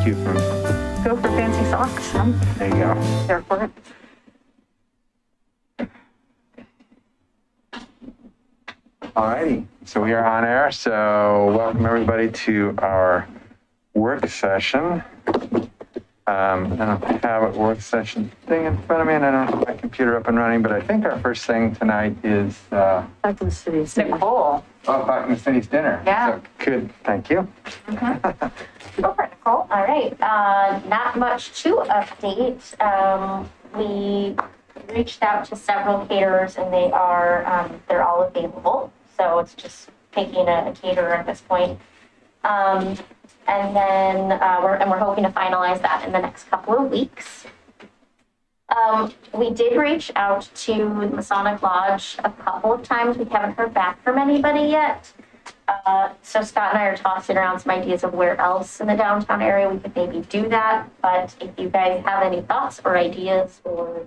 you from? Go for fancy socks. I'm There you go. there for it. Alrighty, so we are on air. So welcome everybody to our work session. I don't have a work session thing in front of me, and I don't have my computer up and running, but I think our first thing tonight is Clackamas City's Nicole. Clackamas City's dinner. Yeah. So, good, thank you. Go for it, Nicole. All right. Not much to update. We reached out to several caterers, and they're all available. So it's just picking a caterer at this point. And then we're hoping to finalize that in the next couple of weeks. We did reach out to the Masonic Lodge a couple of times. We haven't heard back from anybody yet. So Scott and I are tossing around some ideas of where else in the downtown area we could maybe do that. But if you guys have any thoughts or ideas or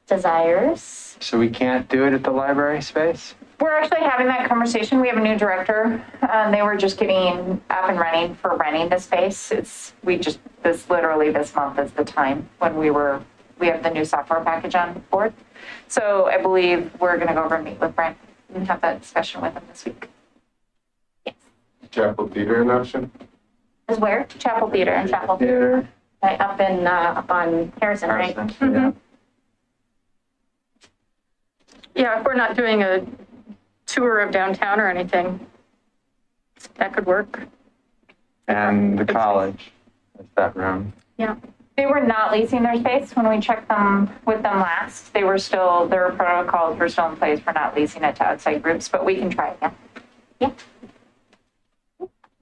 desires. So we can't do it at the library space? We're actually having that conversation. We have a new director. They were just getting up and running for renting the space. This month is the time when we have the new software package on board. So I believe we're going to go over and meet with Brent and have that discussion with him this week. Yes. Chapel Theater in option? Is where? Chapel Theater and Chapel Theater. Right, up on Harrison, right? Yeah. Yeah, if we're not doing a tour of downtown or anything, that could work. And the college, is that room? Yeah. They were not leasing their space when we checked them with them last. Their protocols were still in place for not leasing it to outside groups, but we can try again. Yeah.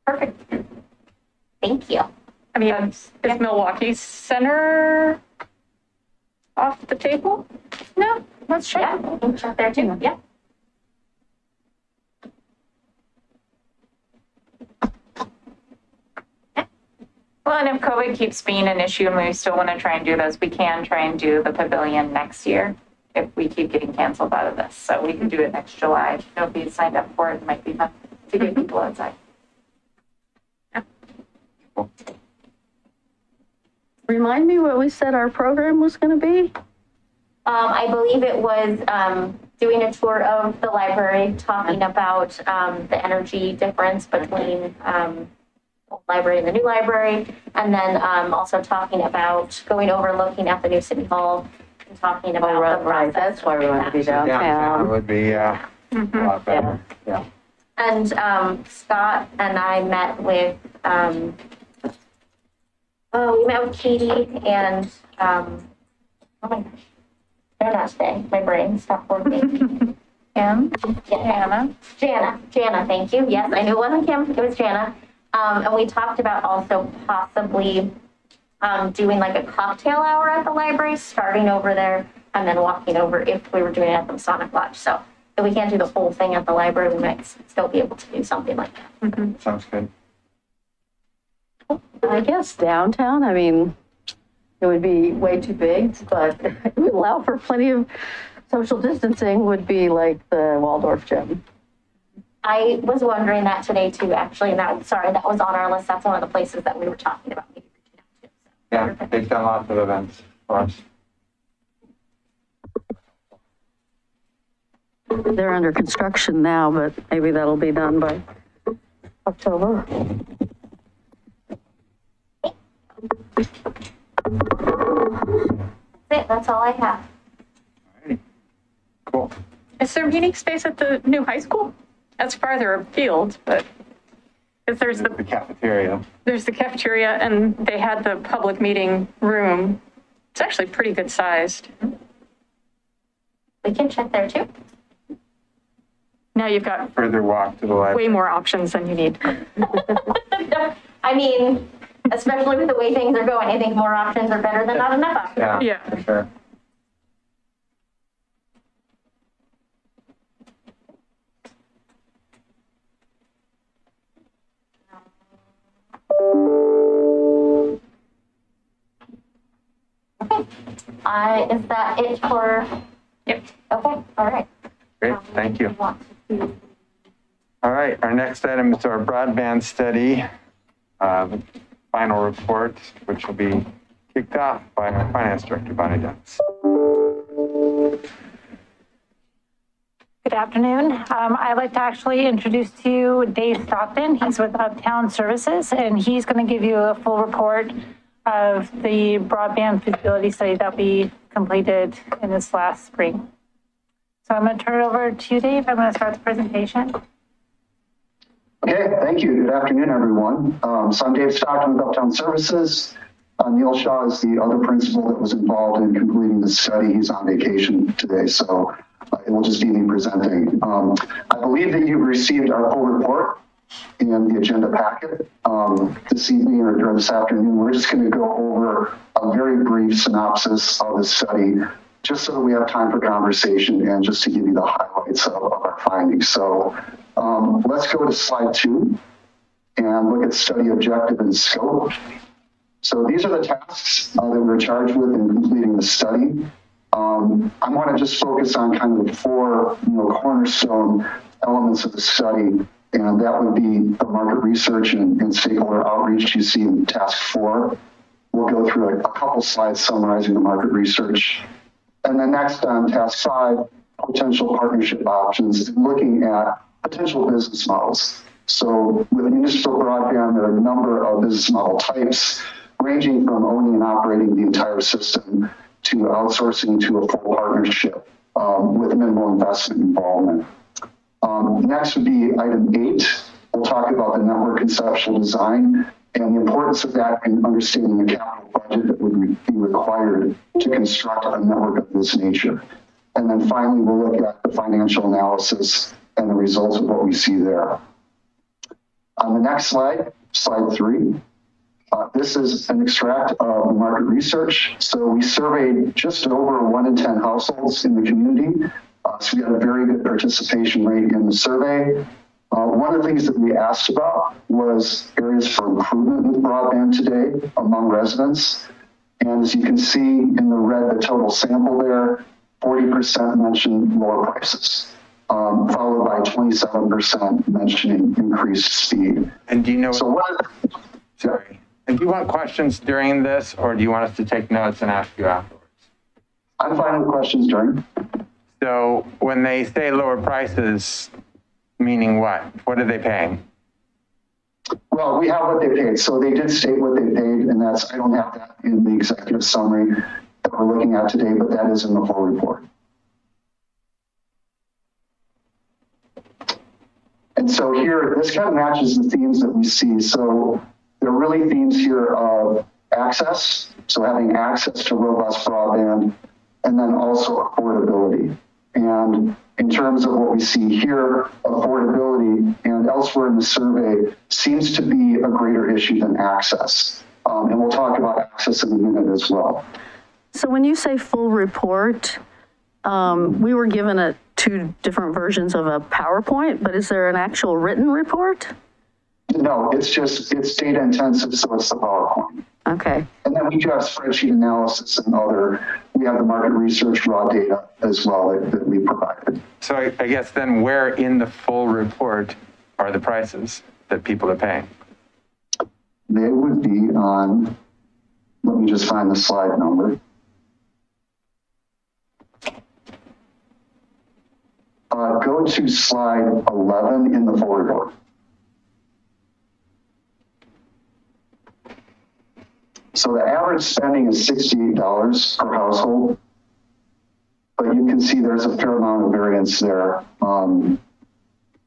Perfect. Thank you. I mean, is Milwaukie Center off the table? No, let's try. Yeah, we can check there too. Yeah. Well, and if COVID keeps being an issue and we still want to try and do this, we can try and do the pavilion next year if we keep getting canceled out of this. So we can do it next July. Nobody signed up for it. It might be fun to get people outside. Remind me what we said our program was going to be? I believe it was doing a tour of the library, talking about the energy difference between the old library and the new library, and then also talking about going over and looking at the new city hall and talking about the Right, process. that's why we want to be Downtown downtown. would be a lot better. Yeah. And Scott and I met with Katie and oh my gosh, they're not today. My brain stopped working. Kim? Yeah. Anna? Jana, thank you. Yes, I knew it wasn't Kim, it was Jana. And we talked about also possibly doing like a cocktail hour at the library, starting over there and then walking over if we were doing it at the Masonic Lodge. So if we can't do the whole thing at the library, we might still be able to do something like that. Sounds good. I guess downtown, I mean, it would be way too big, but it would allow for plenty of social distancing, would be like the Waldorf gym. I was wondering that today too, actually, and that was on our list. That's one of the places that we were talking about. Maybe reaching out to. Yeah, they've done lots of events for us. They're under construction now, but maybe that'll be done by October. That's all I have. Alrighty. Cool. Is there meeting space at the new high school? That's farther afield, but if there's The cafeteria. there's the cafeteria and they had the public meeting room. It's actually pretty good sized. We can check there too. Now you've got Further walk to the library. way more options than you need. I mean, especially with the way things are going, I think more options are better than not enough options. Yeah, Yeah. for sure. Is that it for? Yep. Okay, all right. Great, thank you. Want to- All right, our next item is our broadband study. 5 final report, which will be kicked off by our finance director, Bonnie Dentz. Good afternoon. I'd like to actually introduce to you Dave Stockton. He's with Uptown Services, and he's going to give you a full report of the broadband feasibility study that we completed in this last spring. So I'm going to turn it over to you, Dave. I'm going to start the presentation. Okay, thank you. Good afternoon, everyone. So I'm Dave Stockton with Uptown Services. Neil Shaw is the other principal that was involved in completing the study. He's on vacation today, so it will just be me presenting. I believe that you've received our full report in the agenda packet. This evening or this afternoon, we're just going to go over a very brief synopsis of the study, just so that we have time for conversation and just to give you the highlights of our findings. So let's go to slide 2 and look at study objective and scope. So these are the tasks that we're charged with in completing the study. I want to just focus on kind of the 4 cornerstone elements of the study, and that would be the market research and stakeholder outreach you see in task 4. We'll go through a couple slides summarizing the market research. And then next on task 5, potential partnership options, looking at potential business models. So with municipal broadband, there are a number of business model types, ranging from owning and operating the entire system to outsourcing to a full partnership with minimal investment involvement. Next would be item 8. We'll talk about the network conceptual design and the importance of that in understanding the capital budget that would be required to construct a network of this nature. And then finally, we'll look at the financial analysis and the results of what we see there. On the next slide, slide 3, this is an extract of market research. So we surveyed just over 1 in 10 households in the community. So we had a very good participation rate in the survey. One of the things that we asked about was areas for improvement with broadband today among residents. And as you can see in the red, the total sample there, 40% mentioned lower prices, followed by 27% mentioning increased speed. And do you know, So sorry, and do you want questions during this, or do you want us to take notes and ask you afterwards? I'm fine with questions during. So when they say lower prices, meaning what? What are they paying? Well, we have what they paid. So they did state what they paid, and that's, I don't have that in the executive summary that we're looking at today, but that is in the full report. And so here, this kind of matches the themes that we see. So there are really themes here of access, so having access to robust broadband, and then also affordability. And in terms of what we see here, affordability and elsewhere in the survey seems to be a greater issue than access. And we'll talk about access in a minute as well. So when you say full report, we were given 2 different versions of a PowerPoint, but is there an actual written report? No, it's data intensive, so it's the PowerPoint. Okay. And then we do have spreadsheet analysis and we have the market research raw data as well that we provided. So I guess then where in the full report are the prices that people are paying? They would be on, let me just find the slide number. Go to slide 11 in the full report. So the average spending is $68 per household, but you can see there's a fair amount of variance there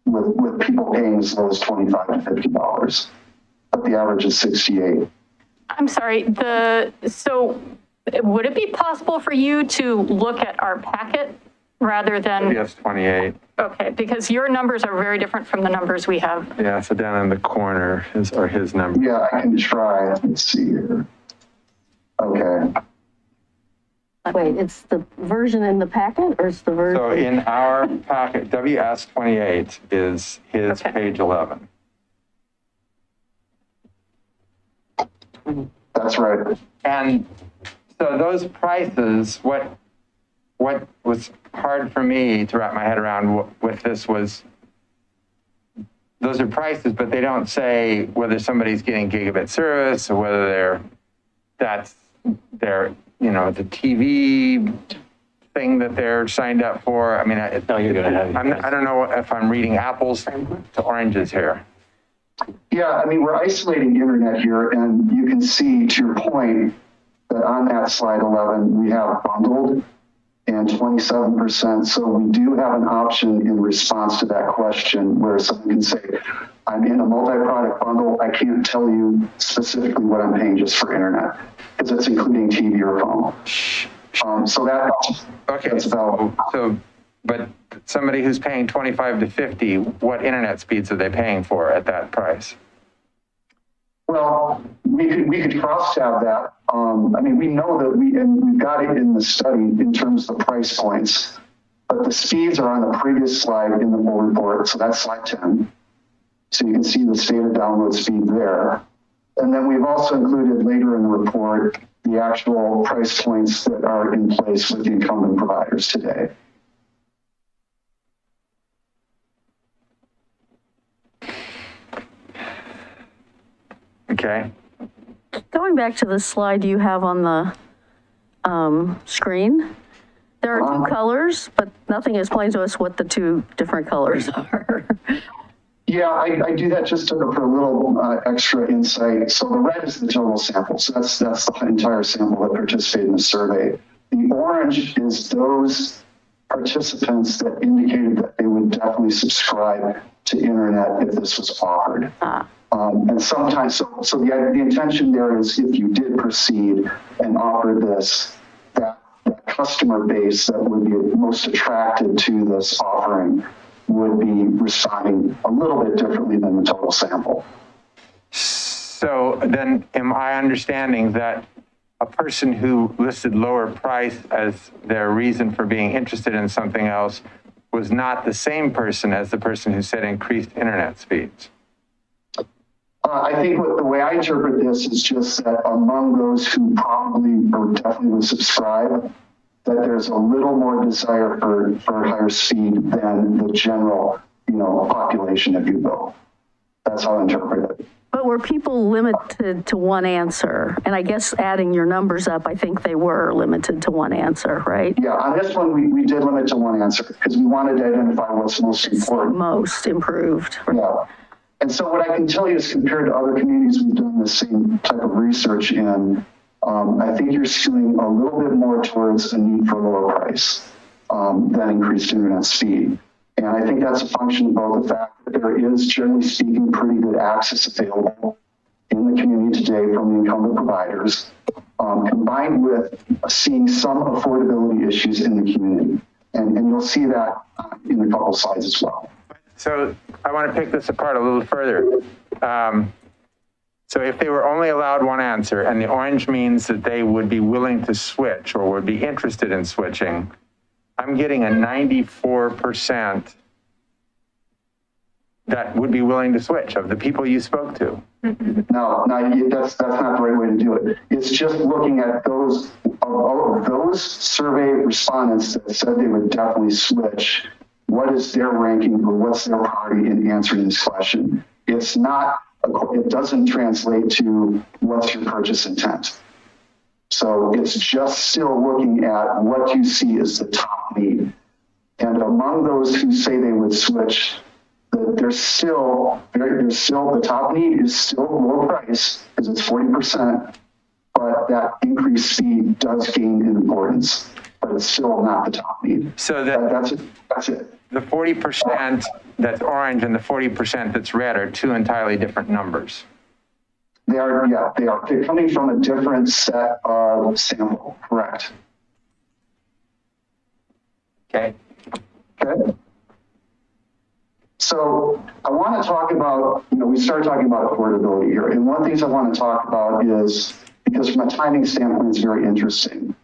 with people paying as low as $25 to $50, but the average is 68. I'm sorry, so would it be possible for you to look at our packet rather than? Yes, 28. Okay, because your numbers are very different from the numbers we have. Yeah, so down in the corner are his numbers. Yeah, I can try. Let's see here. Okay. Wait, it's the version in the packet or it's the version? So in our packet, WS 28 is his Okay. page 11. That's right. And so those prices, what was hard for me to wrap my head around with this was those are prices, but they don't say whether somebody's getting gigabit service or whether the TV thing that they're signed up for. I mean, I don't know if I'm reading apples to oranges here. Yeah, I mean, we're isolating internet here, and you can see, to your point, that on that slide 11, we have bundled and 27%. So we do have an option in response to that question where someone can say, I'm in a multi-product bundle. I can't tell you specifically what I'm paying just for internet because it's including TV or phone. So that's about. But somebody who's paying 25 to 50, what internet speeds are they paying for at that price? Well, we could cross-tab that. I mean, we know that we've got it in the study in terms of the price points, but the speeds are on the previous slide in the full report. So that's slide 10. So you can see the stated download speed there. And then we've also included later in the report the actual price points that are in place with the incumbent providers today. Okay. Going back to the slide you have on the screen, there are two colors, but nothing explains to us what the two different colors are. Yeah, I do that just for a little extra insight. So the red is the total sample. So that's the entire sample that participated in the survey. The orange is those participants that indicated that they would definitely subscribe to internet if this was offered. And sometimes, so the intention there is if you did proceed and offer this, that customer base that would be most attracted to this offering would be responding a little bit differently than the total sample. So then am I understanding that a person who listed lower price as their reason for being interested in something else was not the same person as the person who said increased internet speeds? I think the way I interpret this is just that among those who probably or definitely would subscribe, that there's a little more desire for higher speed than the general, population, if you will. That's how I interpret it. But were people limited to one answer? And I guess adding your numbers up, I think they were limited to one answer, right? Yeah, on this one, we did limit to one answer because we wanted to identify what's most important. Most improved. Yeah. And so what I can tell you is compared to other communities we've done the same type of research in, I think you're skewing a little bit more towards a need for lower price than increased internet speed. And I think that's a function of both the fact that there is, generally speaking, pretty good access available in the community today from the incumbent providers, combined with seeing some affordability issues in the community. And you'll see that in a couple slides as well. So I want to pick this apart a little further. So if they were only allowed one answer and the orange means that they would be willing to switch or would be interested in switching, I'm getting a 94% that would be willing to switch of the people you spoke to. No, that's not the right way to do it. It's just looking at those survey respondents that said they would definitely switch. What is their ranking or what's their priority in answering this question? It doesn't translate to what's your purchase intent. So it's just still looking at what you see as the top need. And among those who say they would switch, the top need is still low price because it's 40%, but that increased speed does gain in importance, but it's still not the top need. So that's it. The 40% that's orange and the 40% that's red are two entirely different numbers. They are. They're coming from a different set of sample, correct? Okay. Okay. So I want to talk about, we started talking about affordability here. And one of the things I want to talk about is, because from a timing standpoint, it's very interesting.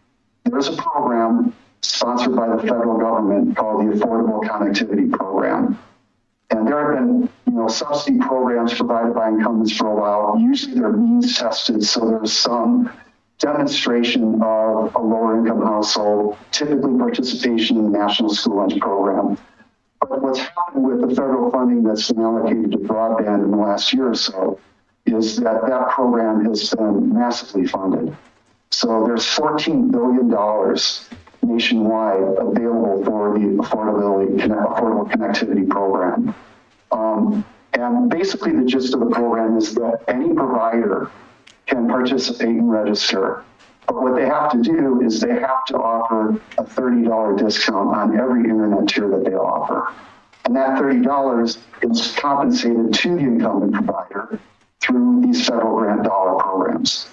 There's a program sponsored by the federal government called the Affordable Connectivity Program. And there have been, subsidy programs provided by incumbents for a while. Usually they're means tested, so there's some demonstration of a lower income household, typically participation in the National School Lunch Program. But what's happened with the federal funding that's been allocated to broadband in the last year or so is that that program has been massively funded. So there's $14 billion nationwide available for the affordable connectivity program. And basically the gist of the program is that any provider can participate and register. But what they have to do is they have to offer a $30 discount on every internet tier that they offer. And that $30 is compensated to the incumbent provider through these federal grant dollar programs.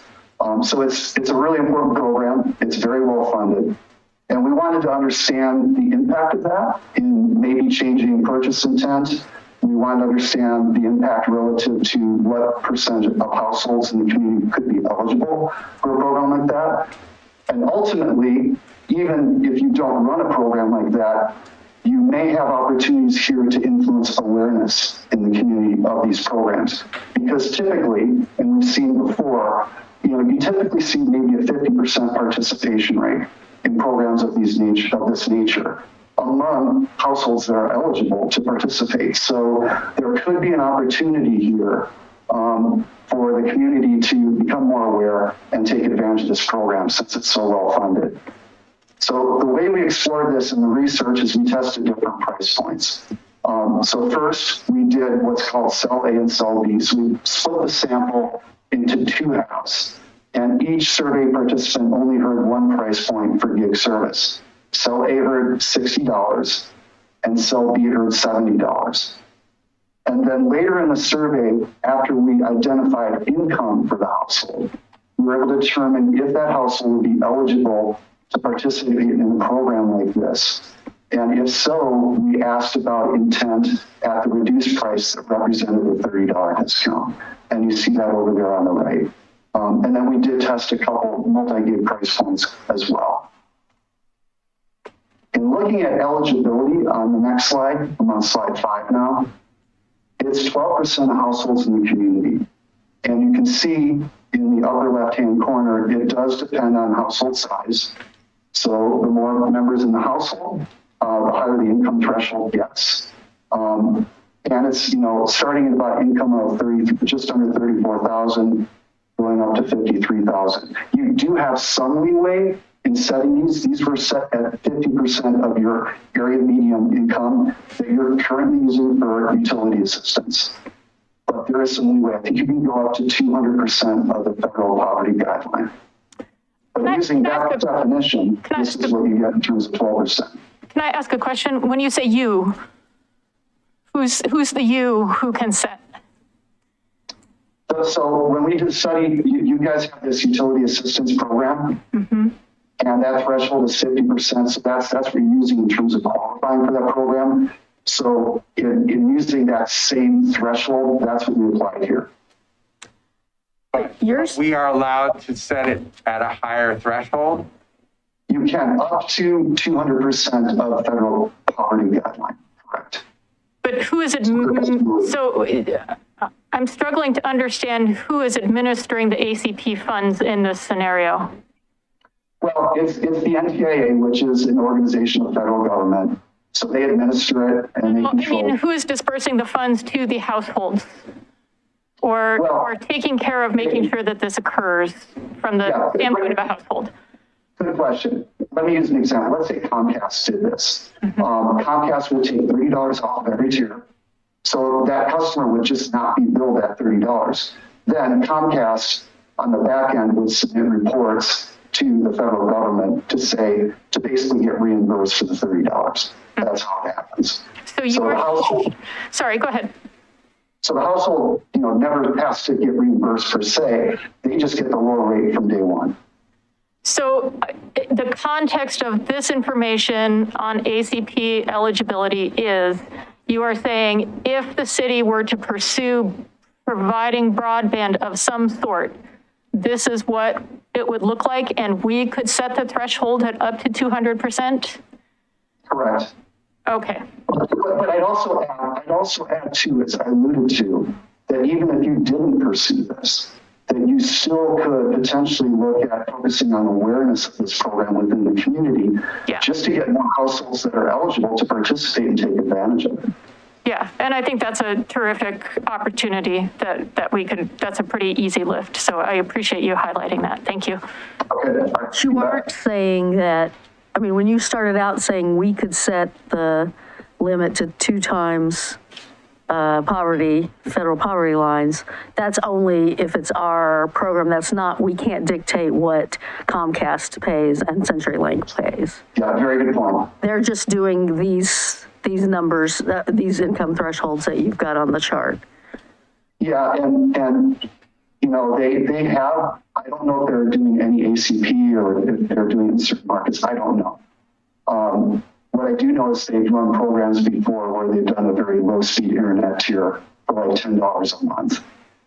So it's a really important program. It's very well funded. And we wanted to understand the impact of that in maybe changing purchase intent. We wanted to understand the impact relative to what percentage of households in the community could be eligible for a program like that. And ultimately, even if you don't run a program like that, you may have opportunities here to influence awareness in the community of these programs. Because typically, and we've seen before, you typically see maybe a 50% participation rate in programs of this nature among households that are eligible to participate. So there could be an opportunity here for the community to become more aware and take advantage of this program since it's so well funded. So the way we explored this in the research is we tested different price points. So first we did what's called cell A and cell B. So we split the sample into two halves, and each survey participant only heard one price point for gig service. Cell A heard $60 and cell B heard $70. And then later in the survey, after we identified income for the household, we were able to determine if that household would be eligible to participate in a program like this. And if so, we asked about intent at the reduced price that represented the $30 discount. And you see that over there on the right. And then we did test a couple multi-gig price points as well. In looking at eligibility on the next slide, I'm on slide 5 now, it's 12% of households in the community. And you can see in the upper left-hand corner, it does depend on household size. So the more members in the household, the higher the income threshold gets. And it's, starting at about income of just under 34,000, going up to 53,000. You do have some leeway in setting these. These were set at 50% of your area median income that you're currently using for utility assistance. But there is some leeway. I think you can go up to 200% of the federal poverty guideline. But using that definition, this is what you get in terms of 12%. Can I ask a question? When you say you, who's the you who can set? So when we did the study, you guys have this utility assistance program, and that threshold is 50%. So that's what you're using in terms of qualifying for that program. So in using that same threshold, that's what we applied here. We are allowed to set it at a higher threshold? You can up to 200% of federal poverty guideline, correct? But who is it? So I'm struggling to understand who is administering the ACP funds in this scenario. Well, it's the NTIA, which is an organization of the federal government. So they administer it and they control. I mean, who is dispersing the funds to the households? Or taking care of making sure that this occurs from the standpoint of a household? Good question. Let me use an example. Let's say Comcast did this. Comcast would take $30 off every tier. So that customer would just not be billed that $30. Then Comcast on the back end would submit reports to the federal government to basically get reimbursed for the $30. That's how it happens. Sorry, go ahead. So the household, never has to get reimbursed per se. They just get the lower rate from day one. So the context of this information on ACP eligibility is you are saying if the city were to pursue providing broadband of some sort, this is what it would look like, and we could set the threshold at up to 200%? Correct. Okay. But I'd also add too, as I alluded to, that even if you didn't pursue this, that you still could potentially look at focusing on awareness of this program within the community, Yeah. just to get more households that are eligible to participate and take advantage of it. Yeah, and I think that's a terrific opportunity that we could, that's a pretty easy lift. So I appreciate you highlighting that. Thank you. Okay. You weren't saying that, I mean, when you started out saying we could set the limit to 2 times federal poverty lines, that's only if it's our program. That's not, we can't dictate what Comcast pays and CenturyLink pays. Yeah, very good point. They're just doing these numbers, these income thresholds that you've got on the chart. Yeah, and you know, they have, I don't know if they're doing any ACP or if they're doing it in certain markets, I don't know. What I do know is they've run programs before where they've done a very low speed internet tier for like $10 a month.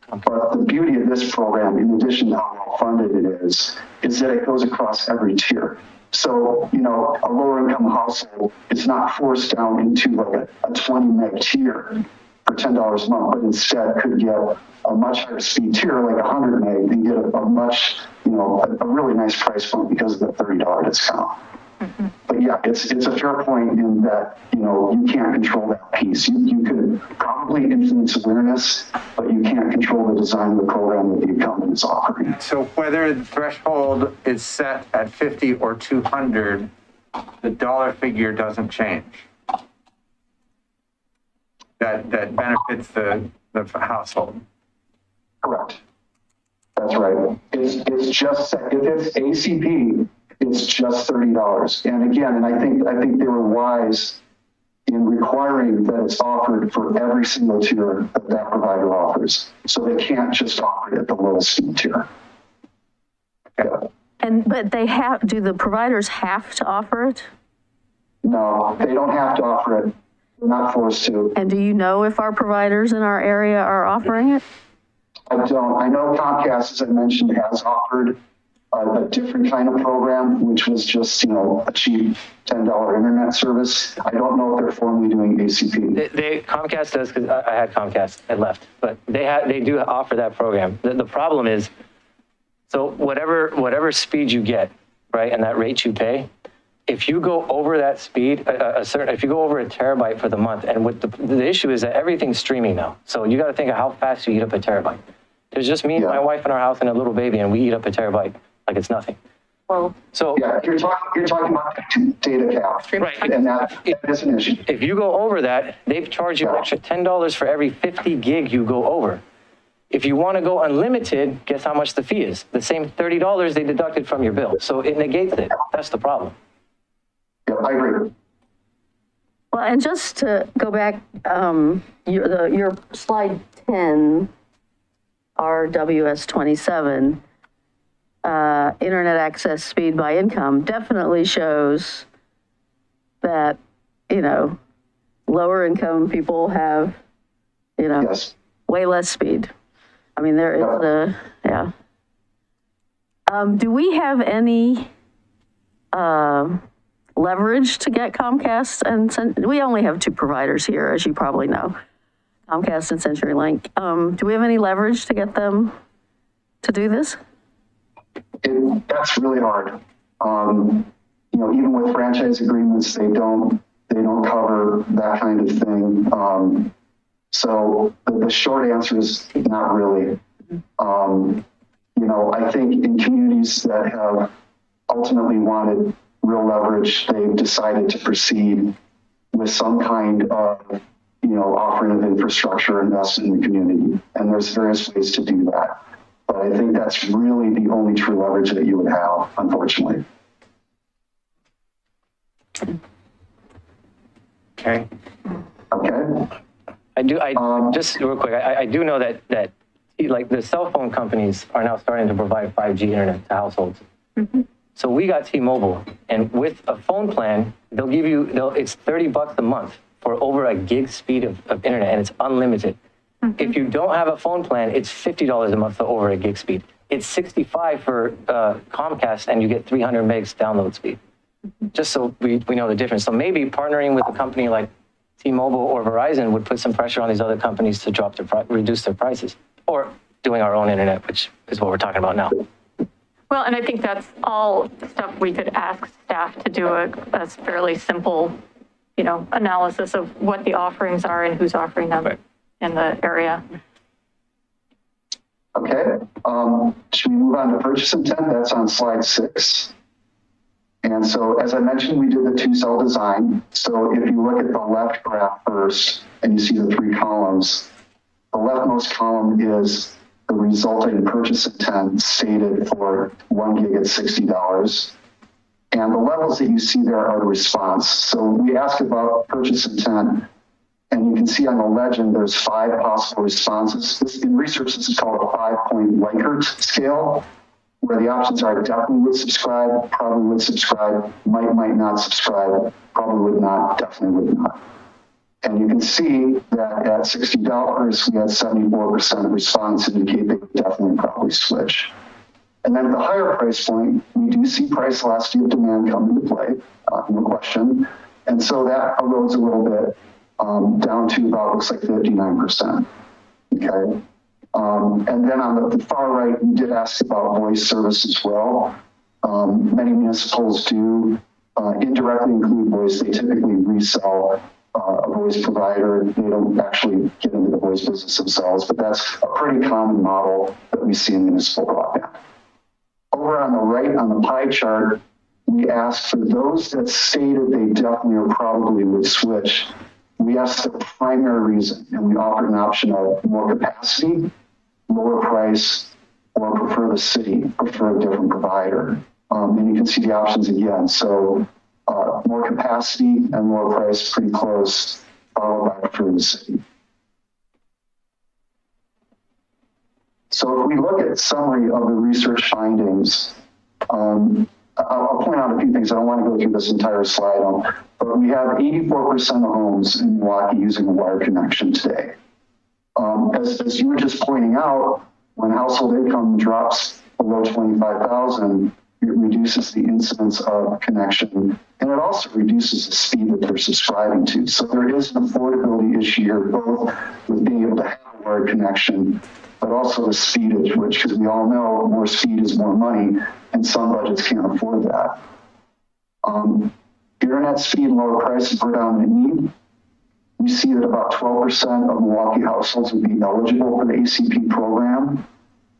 But the beauty of this program, in addition to how well funded it is that it goes across every tier. So, you know, a lower income household is not forced down into like a 20 meg tier for $10 a month, but instead could get a much higher speed tier, like 100 meg, and get a much, you know, a really nice price point because of the $30 discount. Mm-hmm. But yeah, it's a fair point in that, you know, you can't control that piece. You could probably influence awareness, but you can't control the design of the program that the incumbent is offering. So whether the threshold is set at 50 or 200, the dollar figure doesn't change. That benefits the household. Correct. That's right. It's just, if it's ACP, it's just $30. And again, and I think they were wise in requiring that it's offered for every single tier that provider offers. So they can't just offer it at the lowest speed tier. Yeah. But do the providers have to offer it? No, they don't have to offer it. They're not forced to. And do you know if our providers in our area are offering it? I don't. I know Comcast, as I mentioned, has offered a different kind of program, which was just, you know, a cheap $10 internet service. I don't know if they're formally doing ACP. Comcast does, because I had Comcast, I left, but they do offer that program. The problem is, so whatever speed you get, right, and that rate you pay, if you go over that speed, if you go over a terabyte for the month, and what the issue is that everything's streaming now. So you got to think of how fast you eat up a terabyte. There's just me, my wife, in our house, and a little baby, and we eat up a terabyte like it's nothing. Well, so yeah, you're talking about data cap, right, and that is an issue. If you go over that, they've charged you an extra $10 for every 50 gig you go over. If you want to go unlimited, guess how much the fee is? The same $30 they deducted from your bill. So it negates it. That's the problem. Yeah, I agree. well, and just to go back, your slide 10, RWS 27, internet access speed by income definitely shows that, you know, lower income people have, you know, Yes. way less speed. I mean, there is yeah. Do we have any leverage to get Comcast and we only have 2 providers here, as you probably know, Comcast and CenturyLink. Do we have any leverage to get them to do this? That's really hard. You know, even with franchise agreements, they don't cover that kind of thing. So the short answer is not really. You know, I think in communities that have ultimately wanted real leverage, they've decided to proceed with some kind of, you know, offering of infrastructure investment in the community. And there's various ways to do that. But I think that's really the only true leverage that you would have, unfortunately. Okay. Okay. Just real quick, I do know that like the cell phone companies are now starting to provide 5G internet to households. Mm-hmm. So we got T-Mobile, and with a phone plan, they'll give you, it's $30 a month for over a gig speed of internet, and it's unlimited. Mm-hmm. If you don't have a phone plan, it's $50 a month for over a gig speed. It's $65 for Comcast, and you get 300 megs download speed. Mm-hmm. Just so we know the difference. So maybe partnering with a company like T-Mobile or Verizon would put some pressure on these other companies to reduce their prices, or doing our own internet, which is what we're talking about now. Well, and I think that's all stuff we could ask staff to do a fairly simple, analysis of what the offerings are and who's offering them Right. in the area. Okay, should we move on to purchase intent? That's on slide 6. And so, as I mentioned, we did the 2-cell design. So if you look at the left graph first, and you see the 3 columns, the leftmost column is the resulting purchase intent stated for 1 gig at $60. And the levels that you see there are the response. So we ask about purchase intent, and you can see on the legend, there's 5 possible responses. In research, this is called a 5-point Likert scale, where the options are definitely would subscribe, probably would subscribe, might not subscribe, probably would not, definitely would not. And you can see that at $60, we had 74% of respondents indicate they would definitely probably switch. And then at the higher price point, we do see price elasticity of demand come into play, no question. And so that erodes a little bit down to about, looks like 59%. Okay. And then on the far right, we did ask about voice service as well. Many municipals do indirectly include voice. They typically resell a voice provider. They don't actually get into the voice business themselves, but that's a pretty common model that we see in municipal broadband. Over on the right on the pie chart, we asked for those that stated they definitely or probably would switch. We asked the primary reason, and we offered an option of more capacity, lower price, or prefer the city, prefer a different provider. And you can see the options again. So more capacity and lower price, pretty close, followed by prefer the city. So if we look at summary of the research findings, I'll point out a few things. I don't want to go through this entire slide, but we have 84% of homes in Milwaukie using a wired connection today. As you were just pointing out, when household income drops below 25,000, it reduces the incidence of connection, and it also reduces the speed that they're subscribing to. So there is an affordability issue here, both with being able to have a wired connection, but also the speed at which, because we all know more speed is more money, and some budgets can't afford that. Internet speed and lower price is predominant need. We see that about 12% of Milwaukie households would be eligible for the ACP program.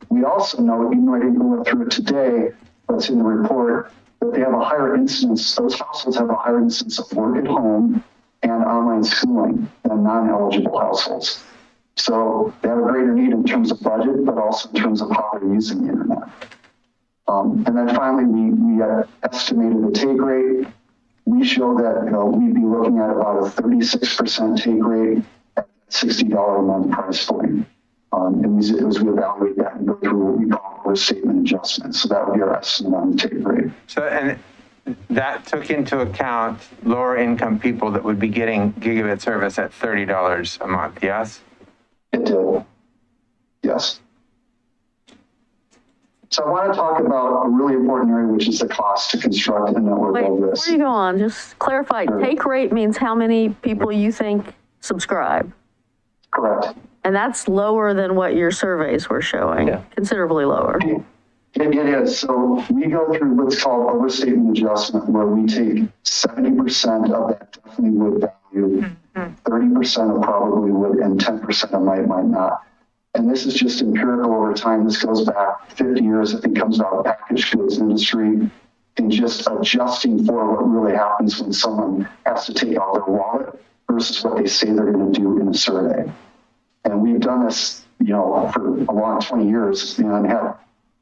We also know, even though I didn't go through it today, but it's in the report, that they have a higher incidence, those households have a higher incidence of work at home and online schooling than non-eligible households. So they have a greater need in terms of budget, but also in terms of how they're using the internet. And then finally, we estimated the take rate. We show that we'd be looking at about a 36% take rate at $60 a month price point. And as we evaluate that and go through what we call overstatement adjustments. So that would be our estimate on the take rate. So, and that took into account lower income people that would be getting gigabit service at $30 a month, yes? It did. Yes. So I want to talk about a really important area, which is the cost to construct a network Wait, of this. before you go on, just clarify, take rate means how many people you think subscribe. Correct. And that's lower than what your surveys were showing, considerably lower. It is. So we go through what's called overstatement adjustment, where we take 70% of that definitely would value, 30% of probably would, and 10% of might not. And this is just empirical over time. This goes back 50 years. I think comes out of the packaged goods industry, and just adjusting for what really happens when someone has to take out their wallet versus what they say they're going to do in a survey. And we've done this, for a long 20 years, and have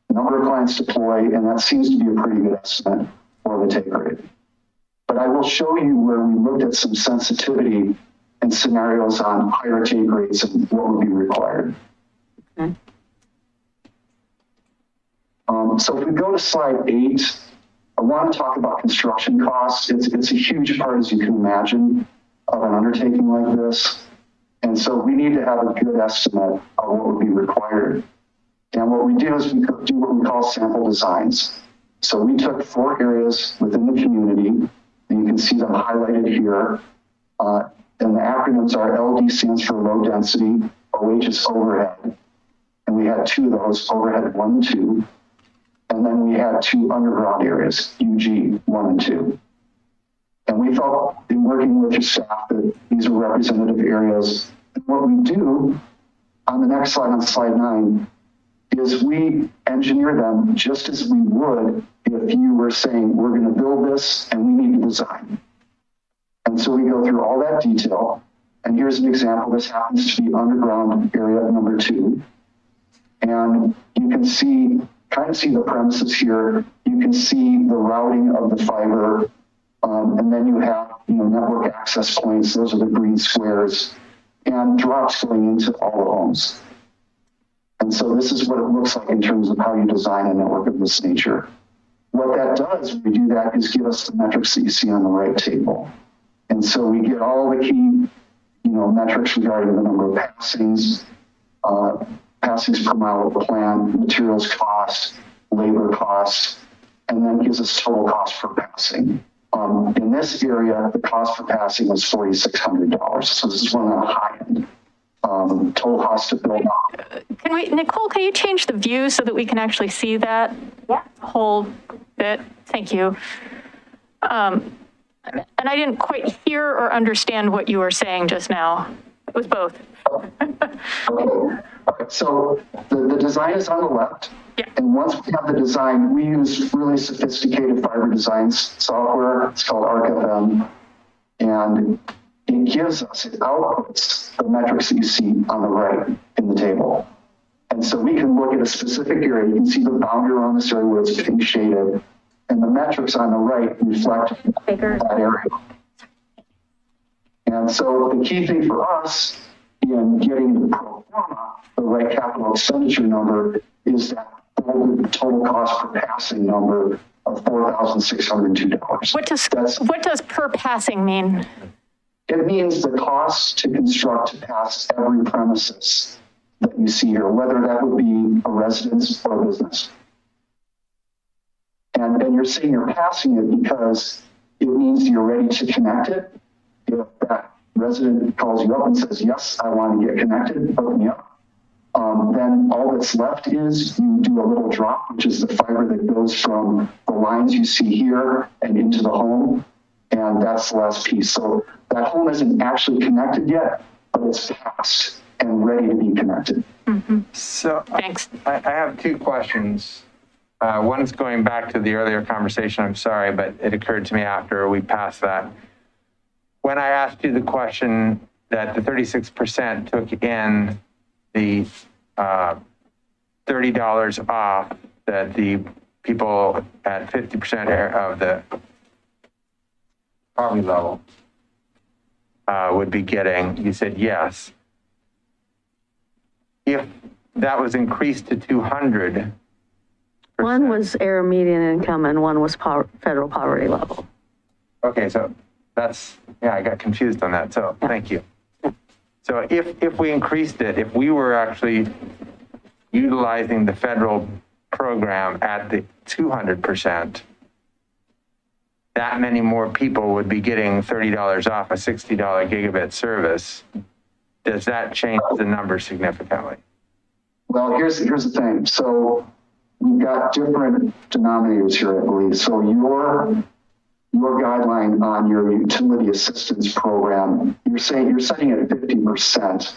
a number of clients deploy, and that seems to be a pretty good estimate for the take rate. But I will show you where we looked at some sensitivity and scenarios on higher take rates and what would be required. Okay. So if we go to slide 8, I want to talk about construction costs. It's a huge part, as you can imagine, of an undertaking like this. And so we need to have a good estimate of what would be required. And what we do is we do what we call sample designs. So we took 4 areas within the community, and you can see them highlighted here. And the acronyms are LD stands for low density, OH is overhead. And And we had 2 of those, overhead 1 and 2. And then we had 2 underground areas, UG 1 and 2. And we felt in working with your staff that these are representative areas. And what we do on the next slide, on slide 9, is we engineer them just as we would if you were saying, we're going to build this and we need to design. And so we go through all that detail. And here's an example. This happens to be underground area number 2. And you can see, kind of see the premises here. You can see the routing of the fiber. And then you have, network access points. Those are the green squares, and drops going into all the homes. And so this is what it looks like in terms of how you design a network of this nature. What that does when we do that is give us the metrics that you see on the right table. And so we get all the key, metrics regarding the number of passings, passings per mile of plant, materials cost, labor cost, and then gives us total cost per passing. In this area, the cost per passing was $4,600. So this is one of the high end. Total cost to build up. Nicole, can you change the view so that we can actually see that whole bit? Thank you. And I didn't quite hear or understand what you were saying just now. It was both. Okay. So the design is on the left. Yeah. And once we have the design, we use really sophisticated fiber designs software. It's called ArcFM. And it gives us, it outputs the metrics that you see on the right in the table. And so we can look at a specific area. You can see the boundary around this area where it's pink shaded. And the metrics on the right reflect that area. And so the key thing for us in getting the pro forma, the right capital expenditure number, is that total cost per passing number of $4,602. What does per passing mean? It means the cost to construct to pass every premises that you see here, whether that would be a residence or a business. And you're saying you're passing it because it means you're ready to connect it. If that resident calls you up and says, yes, I want to get connected, hook me up. Then all that's left is you do a little drop, which is the fiber that goes from the lines you see here and into the home. And that's the last piece. So that home isn't actually connected yet, but it's passed and ready to be connected. Mm-hmm. So Thanks. I have 2 questions. One's going back to the earlier conversation. I'm sorry, but it occurred to me after we passed that. When I asked you the question that the 36% took in the $30 off that the people at 50% of the poverty level would be getting, you said yes. If that was increased to 200, One was area median income and one was federal poverty level. okay, so that's, I got confused on that, so thank you. So if we increased it, if we were actually utilizing the federal program at the 200%, that many more people would be getting $30 off a $60 gigabit service. Does that change the number significantly? Well, here's the thing. So we've got different denominators here, I believe. So your guideline on your utility assistance program, you're setting at 50%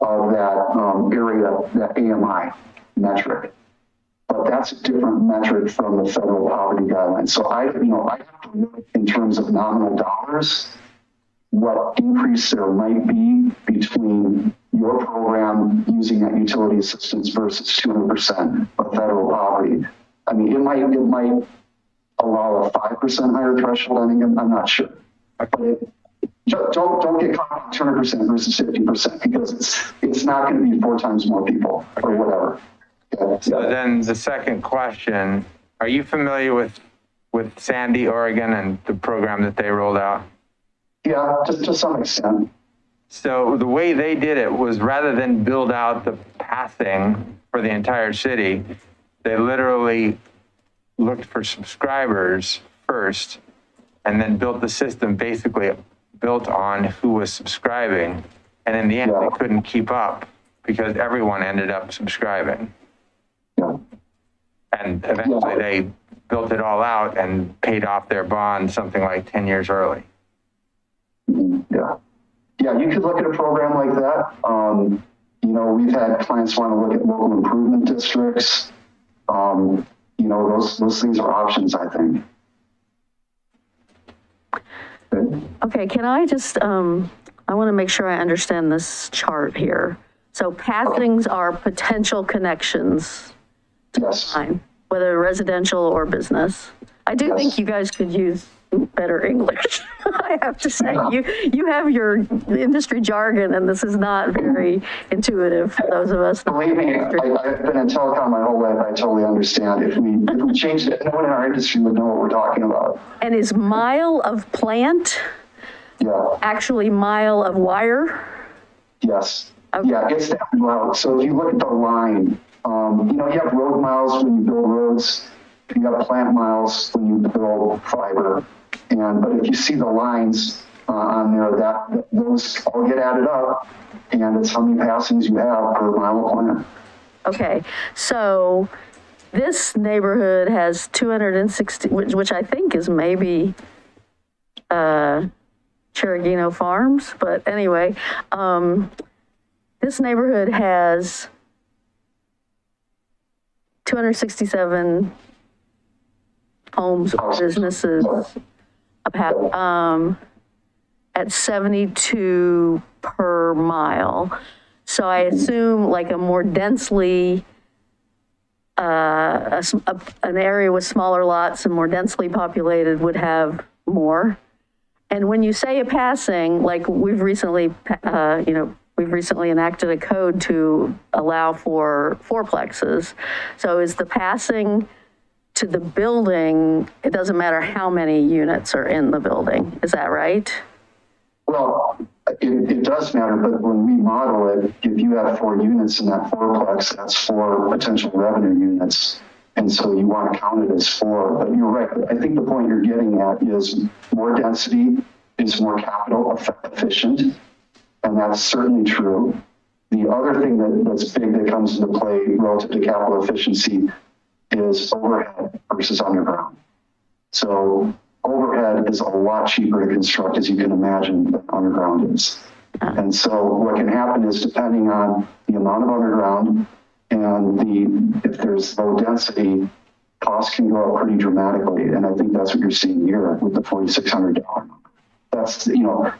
of that area, that AMI metric. But that's a different metric from the federal poverty guidelines. So I have to look in terms of nominal dollars, what increase there might be between your program using that utility assistance versus 200% of federal poverty. I mean, it might allow a 5% higher threshold on income. I'm not sure. But don't get caught on 200% versus 50% because it's not going to be 4 times more people or whatever. So then the second question, are you familiar with Sandy, Oregon and the program that they rolled out? Yeah, just to some extent. So the way they did it was rather than build out the passing for the entire city, they literally looked for subscribers first and then built the system basically built on who was subscribing. And in the end, they couldn't keep up because everyone ended up subscribing. Yeah. And eventually they built it all out and paid off their bond something like 10 years early. Yeah. Yeah, you could look at a program like that. You know, we've had clients want to look at local improvement districts. You know, those things are options, I think. Okay, can I just, I want to make sure I understand this chart here. So passings are potential connections to Yes. line, whether residential or business. I do think you guys could use better English. I have to say, you have your industry jargon, and this is not very intuitive for those of us. Believe me, I've been in telecom my whole life. I totally understand. If we changed it, no one in our industry would know what we're talking about. And is mile of plant Yeah. actually mile of wire? Yes. Okay. Yeah, it's that route. So if you look at the line, you know, you have road miles when you build roads. You have plant miles when you build fiber. But if you see the lines on there, those all get added up, and it's how many passings you have per mile of plant. Okay, so this neighborhood has 260, which I think is maybe Cheragino Farms, but anyway, this neighborhood has 267 homes or businesses at 72 per mile. So I assume like a more densely, an area with smaller lots and more densely populated would have more. And when you say a passing, like we've recently enacted a code to allow for fourplexes. So is the passing to the building, it doesn't matter how many units are in the building, is that right? Well, it does matter, but when we model it, if you have 4 units in that fourplex, that's 4 potential revenue units. And so you want to count it as 4, but you're right. I think the point you're getting at is more density is more capital efficient, and that's certainly true. The other thing that's big that comes into play relative to capital efficiency is overhead versus underground. So overhead is a lot cheaper to construct, as you can imagine, than underground is. And so what can happen is, depending on the amount of underground and if there's low density, costs can go up pretty dramatically. And I think that's what you're seeing here with the $4,600 number. That's,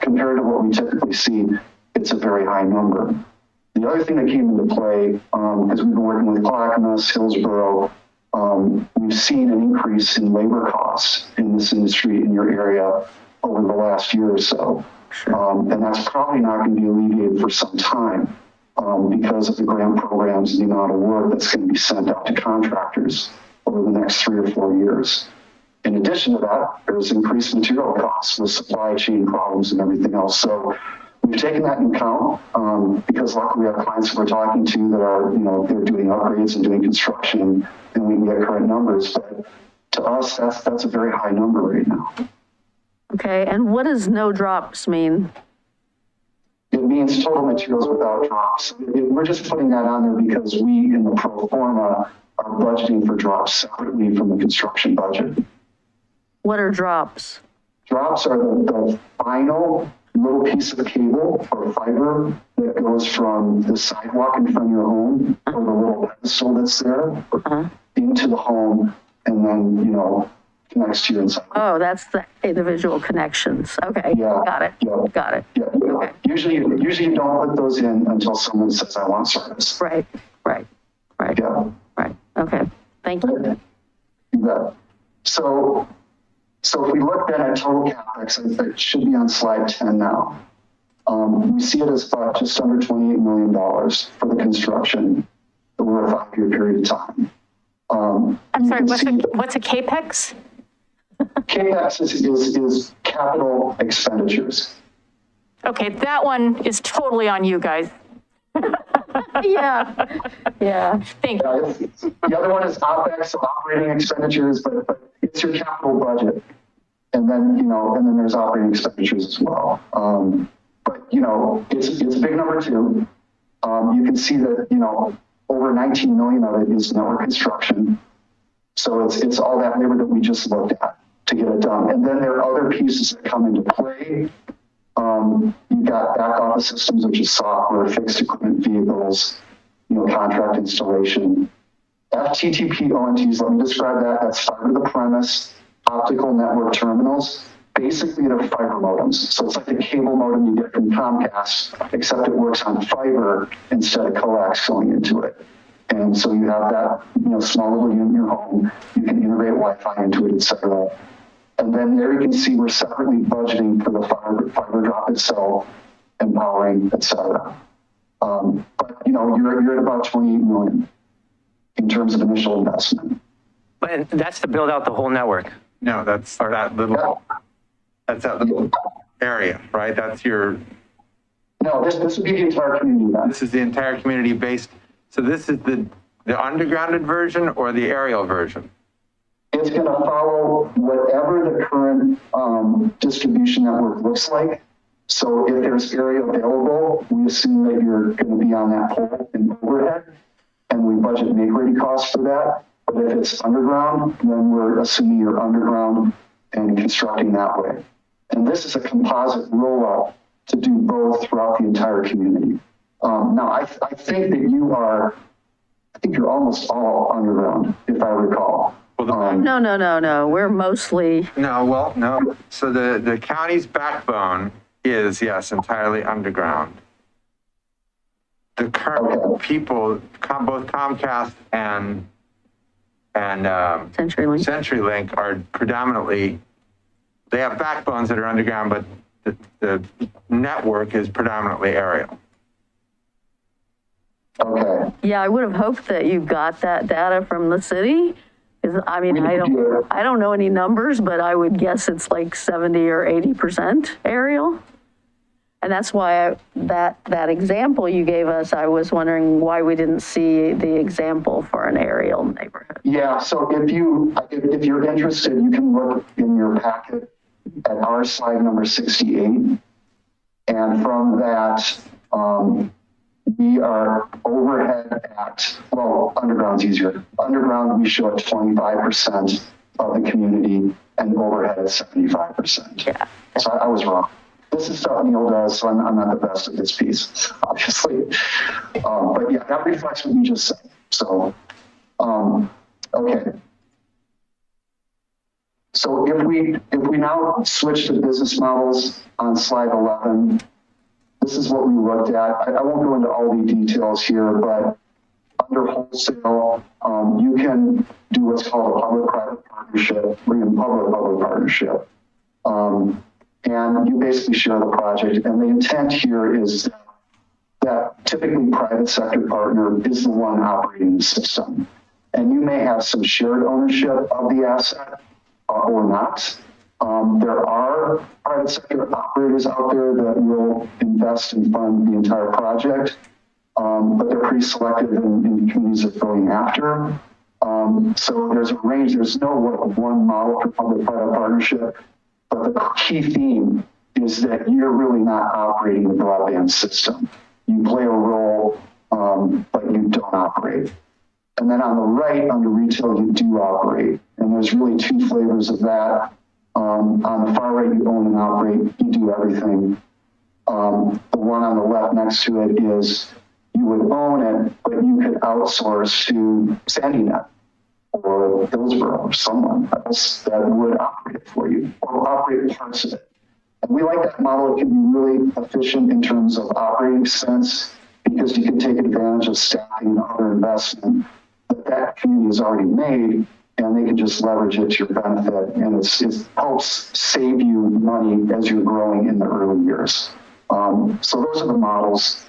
compared to what we typically see, it's a very high number. The other thing that came into play, because we've been working with Clackamas, Hillsborough, we've seen an increase in labor costs in this industry in your area over the last year or so. And that's probably not going to be alleviated for some time because of the grant programs and the amount of work that's going to be sent out to contractors over the next 3 or 4 years. In addition to that, there's increased material costs with supply chain problems and everything else. So we've taken that into account because luckily we have clients that we're talking to that are, they're doing upgrades and doing construction, and we can get current numbers. But to us, that's a very high number right now. Okay, and what does no drops mean? It means total materials without drops. We're just putting that on there because we, in the pro forma, are budgeting for drops separately from the construction budget. What are drops? Drops are the final little piece of cable or fiber that goes from the sidewalk in front of your home or the little pedestal that's there into the home, and then, connects to your inside. Oh, that's the individual connections. Okay, Yeah. got it. Yeah. Got it. Yeah. Okay. Usually you don't put those in until someone says, I want service. Right. Yeah. Right. Okay, thank you. You bet. So if we look then at total capex, it should be on slide 10 now. We see it as about just under $28 million for the construction over a 5-year period of time. I'm sorry, what's a CAPEX? CAPEX is capital expenditures. Okay, that one is totally on you guys. Yeah. Thank you. The other one is OPEX, so operating expenditures, but it's your capital budget. And then there's operating expenditures as well. But it's a big number too. You can see that, over 19 million of it is network construction. So it's all that labor that we just looked at to get it done. And then there are other pieces that come into play. You've got back office systems, which is software, fixed equipment vehicles, contract installation. FTTP ONTs, let me describe that. That's fiber to the premise, optical network terminals. Basically, they're fiber modems. So it's like the cable modem you get from Comcast, except it works on fiber instead of coax going into it. And so you have that, small little unit in your home. You can integrate Wi-Fi into it, et cetera. And then there you can see we're separately budgeting for the fiber drop itself, empowering, et cetera. But you're at about 28 million in terms of initial investment. But that's to build out the whole network. No, that's that little area, right? That's your. No, this would be the entire community. This is the entire community based. So this is the undergrounded version or the aerial version? It's going to follow whatever the current distribution network looks like. So if there's area available, we assume that you're going to be on that pole in overhead, and we budget make-ready costs for that. But if it's underground, then we're assuming you're underground and constructing that way. And this is a composite rollout to do both throughout the entire community. Now, I think that you're almost all underground, if I recall. Well, No. We're mostly, no. So the county's backbone is, yes, entirely underground. The current people, both Comcast and CenturyLink are predominantly, they have backbones that are underground, but the network is predominantly aerial. Okay. yeah, I would have hoped that you got that data from the city. I don't know any numbers, but I would guess it's like 70 or 80% aerial. And that's why that example you gave us, I was wondering why we didn't see the example for an aerial neighborhood. Yeah, so if you're interested, you can look in your packet at our slide number 68. And from that, we are overhead at, underground's easier. Underground, we show at 25% of the community and overhead at 75%. Yeah. So I was wrong. This is stuff Neil does, so I'm not the best at this piece, obviously. But yeah, that reflects what you just said. So, okay. So if we now switch to business models on slide 11, this is what we looked at. I won't go into all the details here, but under wholesale, you can do what's called a public-private partnership, or even public-public partnership. And you basically share the project. And the intent here is that typically private sector partner is the one operating the system. And you may have some shared ownership of the asset or not. There are private sector operators out there that will invest and fund the entire project, but they're pretty selective in communities they're going after. So there's a range. There's no one model for public-private partnership. But the key theme is that you're really not operating the broadband system. You play a role, but you don't operate. And then on the right, under retail, you do operate. And there's really two flavors of that. On the far right, you own and operate. You do everything. The one on the left next to it is you would own it, but you could outsource to SandyNet or Hillsborough or someone else that would operate it for you or operate parts of it. And we like that model. It can be really efficient in terms of operating expense because you can take advantage of staffing and other investment that community has already made, and they can just leverage it to your benefit. And it helps save you money as you're growing in the early years. So those are the models.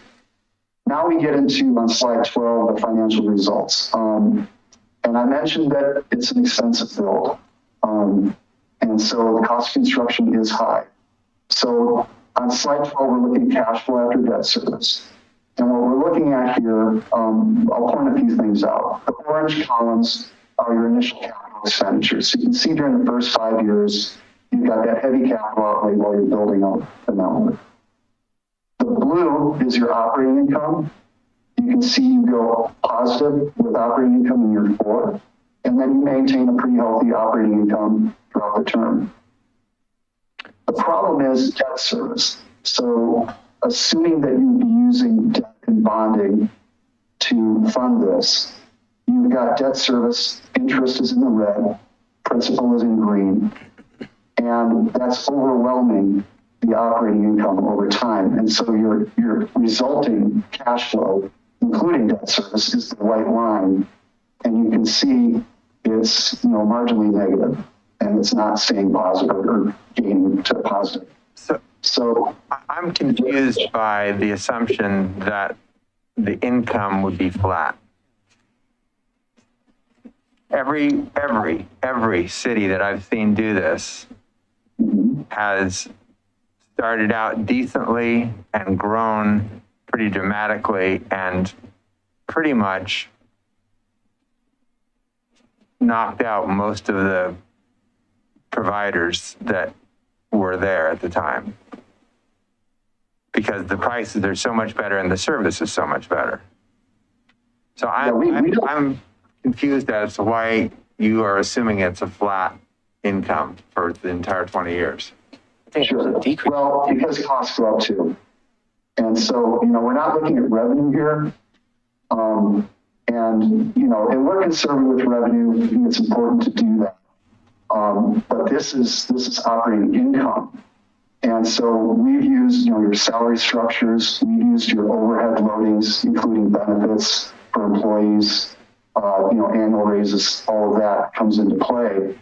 Now we get into, on slide 12, the financial results. And I mentioned that it's an expensive build. And so the cost of construction is high. So on slide 12, we're looking at cash flow after debt service. And what we're looking at here, I'll point a few things out. The orange columns are your initial capital expenditures. So you can see during the first 5 years, you've got that heavy capital outlay while you're building out the network. The blue is your operating income. you can see you go positive with operating income in year 4, and then you maintain a pretty healthy operating income throughout the term. The problem is debt service. So assuming that you'd be using debt and bonding to fund this, you've got debt service, interest is in the red, principal is in green, and that's overwhelming the operating income over time. And so your resulting cash flow, including debt service, is the white line, and you can see it's marginally negative, and it's not staying positive or gaining to positive. So I'm confused by the assumption that the income would be flat. Every city that I've seen do this has started out decently and grown pretty dramatically and pretty much knocked out most of the providers that were there at the time, because the prices are so much better and the service is so much better. So I'm confused as to why you are assuming it's a flat income for the entire 20 years. sure. Well, because costs go up too. And so, we're not looking at revenue here. And we're conservative with revenue. I think it's important to do that. But this is operating income. And so we've used, your salary structures, we've used your overhead loadings, including benefits for employees, annual raises, all of that comes into play.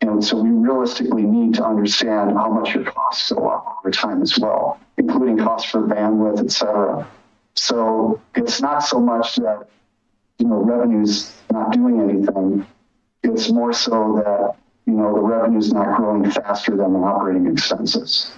And so we realistically need to understand how much your costs go up over time as well, including costs for bandwidth, et cetera. So it's not so much that, revenue's not doing anything. It's more so that, the revenue's not growing faster than the operating expenses.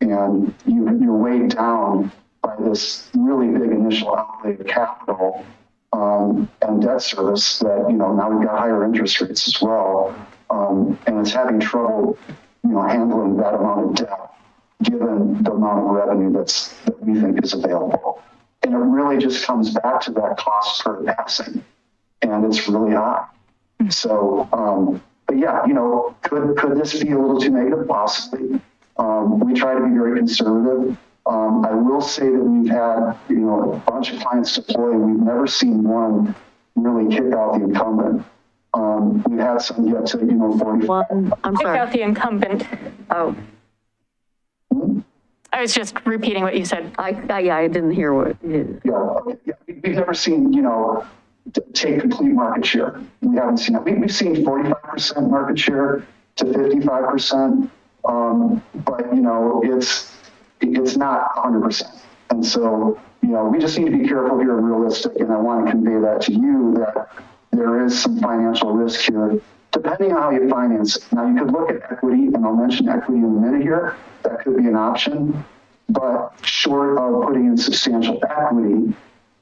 And you're weighed down by this really big initial outlay of capital and debt service that, now we've got higher interest rates as well. And it's having trouble, handling that amount of debt, given the amount of revenue that we think is available. And it really just comes back to that cost per passing, and it's really high. So, but yeah, could this be a little too negative? Possibly. We try to be very conservative. I will say that we've had, a bunch of clients deploy. We've never seen one really kick out the incumbent. We've had some get to, 45. I'm Pick sorry. out the incumbent. Oh, I was just repeating what you said. I didn't hear what. Yeah, we've never seen, take complete market share. We haven't seen that. We've seen 45% market share to 55%, but it's not 100%. And so, we just need to be careful here and realistic. And I want to convey that to you that there is some financial risk here, depending on how you finance it. Now, you could look at equity, and I'll mention equity in a minute here. That could be an option. But short of putting in substantial equity,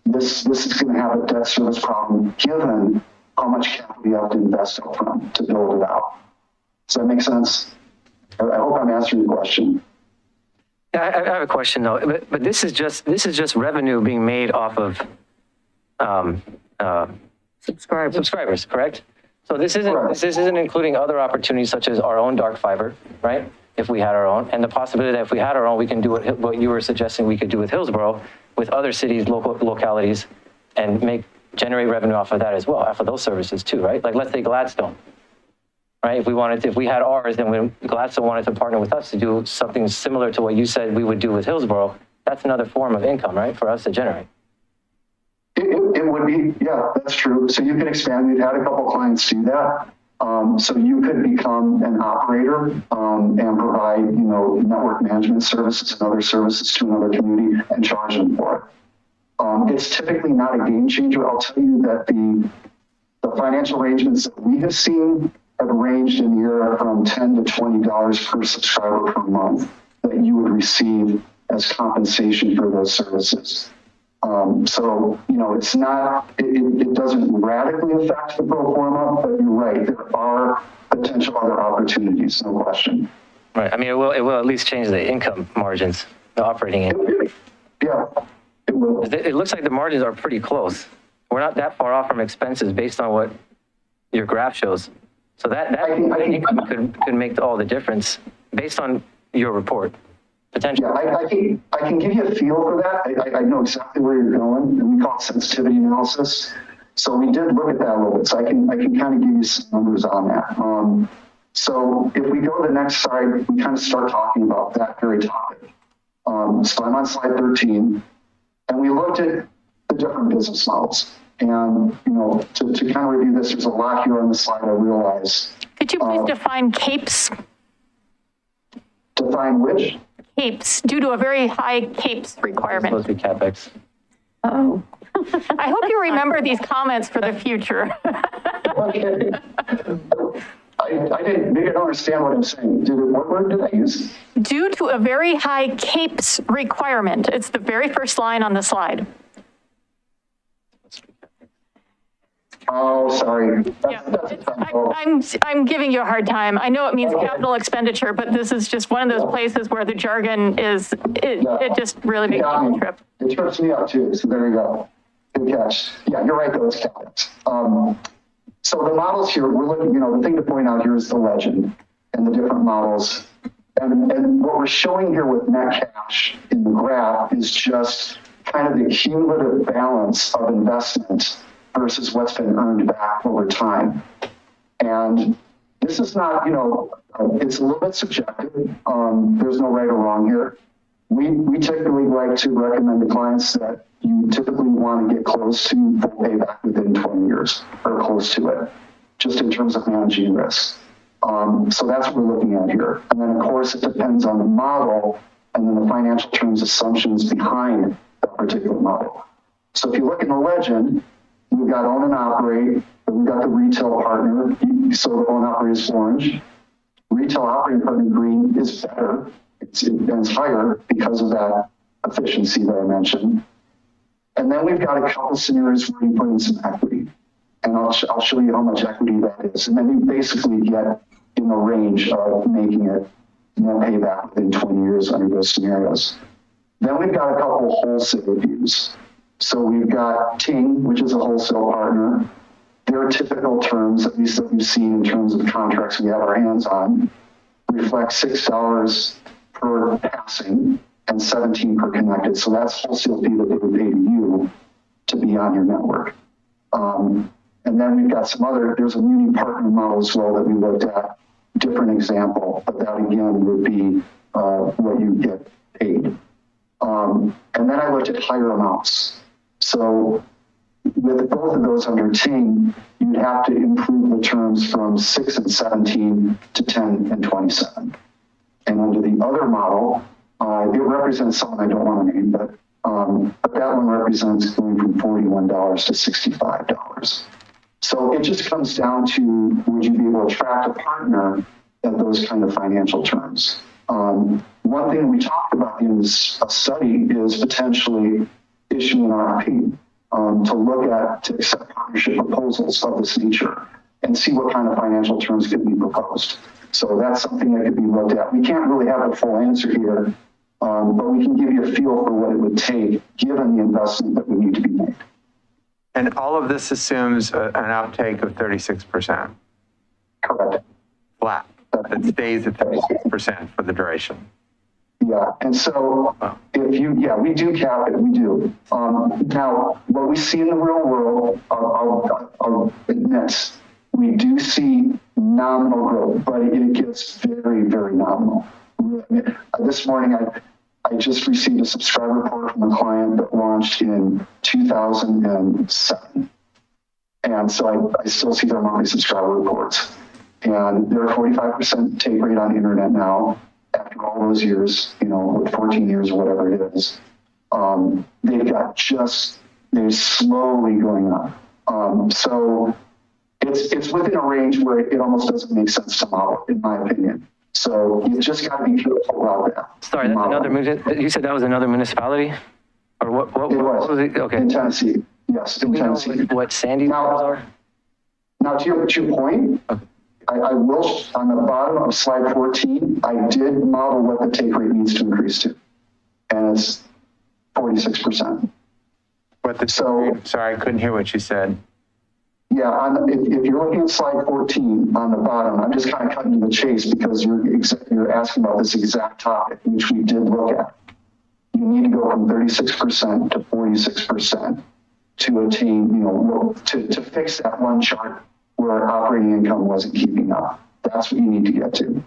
this is going to have a debt service problem, given how much capital you have to invest up front to build it out. Does that make sense? I hope I'm answering the question. Yeah, I have a question though, but this is just revenue being made off of subscribers, correct? So this isn't including other opportunities such as our own dark fiber, right? If we had our own, and the possibility that if we had our own, we can do what you were suggesting we could do with Hillsborough, with other cities, localities, and generate revenue off of that as well, off of those services too, right? Like let's say Gladstone, right? If we had ours, then when Gladstone wanted to partner with us to do something similar to what you said we would do with Hillsborough, that's another form of income, right, for us to generate. It would be, yeah, that's true. So you can expand. We've had a couple clients do that. So you could become an operator and provide, network management services and other services to another community and charge them for it. It's typically not a game changer. I'll tell you that the financial arrangements that we have seen have ranged in the area from $10 to $20 per subscriber per month that you would receive as compensation for those services. So, it's not, it doesn't radically affect the pro forma, but you're right, there are potential other opportunities, no question. Right. I mean, it will at least change the income margins, the operating income. Yeah, it It will. It looks like the margins are pretty close. We're not that far off from expenses based on what your graph shows. So that income could make all the difference based on your report, potentially. Yeah, I can give you a feel for that. I know exactly where you're going, and we call it sensitivity analysis. So we did look at that a little bit. So I can kind of give you some numbers on that. So if we go to the next slide, we kind of start talking about that very topic. So I'm on slide 13, and we looked at the different business models. And, you know, to kind of review this, there's a lot here on the slide, I realize. Could you please define CAPES? Define which? CAPES, due to a very high CAPES requirement. Supposed to be CapEx. Oh. I hope you remember these comments for the future. Okay. I didn't, maybe I don't understand what I'm saying. What word did I use? Due to a very high CAPES requirement. It's the very first line on the slide. Oh, sorry. Yeah. That's a typo. I'm giving you a hard time. I know it means capital expenditure, but this is just one of those places where the jargon is, it just really makes me trip. It trips me up too, so there you go. Good catch. Yeah, you're right though, it's CapEx. So the models here, we're looking, you know, the thing to point out here is the legend and the different models. And what we're showing here with net cash in the graph is just kind of the cumulative balance of investment versus what's been earned back over time. And this is not, you know, it's a little bit subjective. There's no right or wrong here. We typically like to recommend to clients that you typically want to get close to full payback within 20 years or close to it, just in terms of managing risk. So that's what we're looking at here. And then of course it depends on the model and then the financial terms assumptions behind that particular model. So if you look in the legend, we've got own and operate, and we've got the retail partner. So the own and operate is orange. Retail operating partner green is better. It's higher because of that efficiency that I mentioned. And then we've got a couple scenarios where you put in some equity. And I'll show you how much equity that is. And then you basically get in the range of making it net payback within 20 years under those scenarios. Then we've got a couple wholesale views. So we've got Ting, which is a wholesale partner. Their typical terms, at least that we've seen in terms of contracts we have our hands on, reflect $6 per passing and 17 per connected. So that's wholesale fee that they would pay to you to be on your network. And then we've got some other, there's a muni partner model as well that we looked at, different example, but that again would be what you get paid. And then I looked at higher amounts. So with both of those under Ting, you'd have to improve the terms from 6 and 17 to 10 and 27. And under the other model, it represents someone I don't want to name, but that one represents going from $41 to $65. So it just comes down to, would you be able to attract a partner at those kind of financial terms? One thing we talked about in this study is potentially issuing an RFP to accept partnership proposals of this nature and see what kind of financial terms could be proposed. So that's something that could be looked at. We can't really have a full answer here, but we can give you a feel for what it would take given the investment that would need to be made. And all of this assumes an uptake of 36%. Correct. Flat. That stays at 36% for the duration. Yeah, and so we do cap it, we do. Now, what we see in the real world, I'll admit, we do see nominal growth, but it gets very, very nominal. This morning, I just received a subscriber report from a client that launched in 2007. And so I still see their monthly subscriber reports. And they're a 45% take rate on the internet now. After all those years, 14 years or whatever it is, they're slowly going up. So it's within a range where it almost doesn't make sense to model, in my opinion. So you just got to be careful about that. Sorry, that's you said that was another municipality? Or what it was. Was it? Okay. In Tennessee. Yes, in Tennessee. What Sandy's are? Now, to your point, okay. I will, on the bottom of slide 14, I did model what the take rate needs to increase to. And it's 46%. Sorry, I couldn't hear what you said. Yeah, if you're looking at slide 14 on the bottom, I'm just kind of cutting to the chase because you're asking about this exact topic, which we did look at. You need to go from 36% to 46% to attain, to fix that one chart where operating income wasn't keeping up. That's what you need to get to.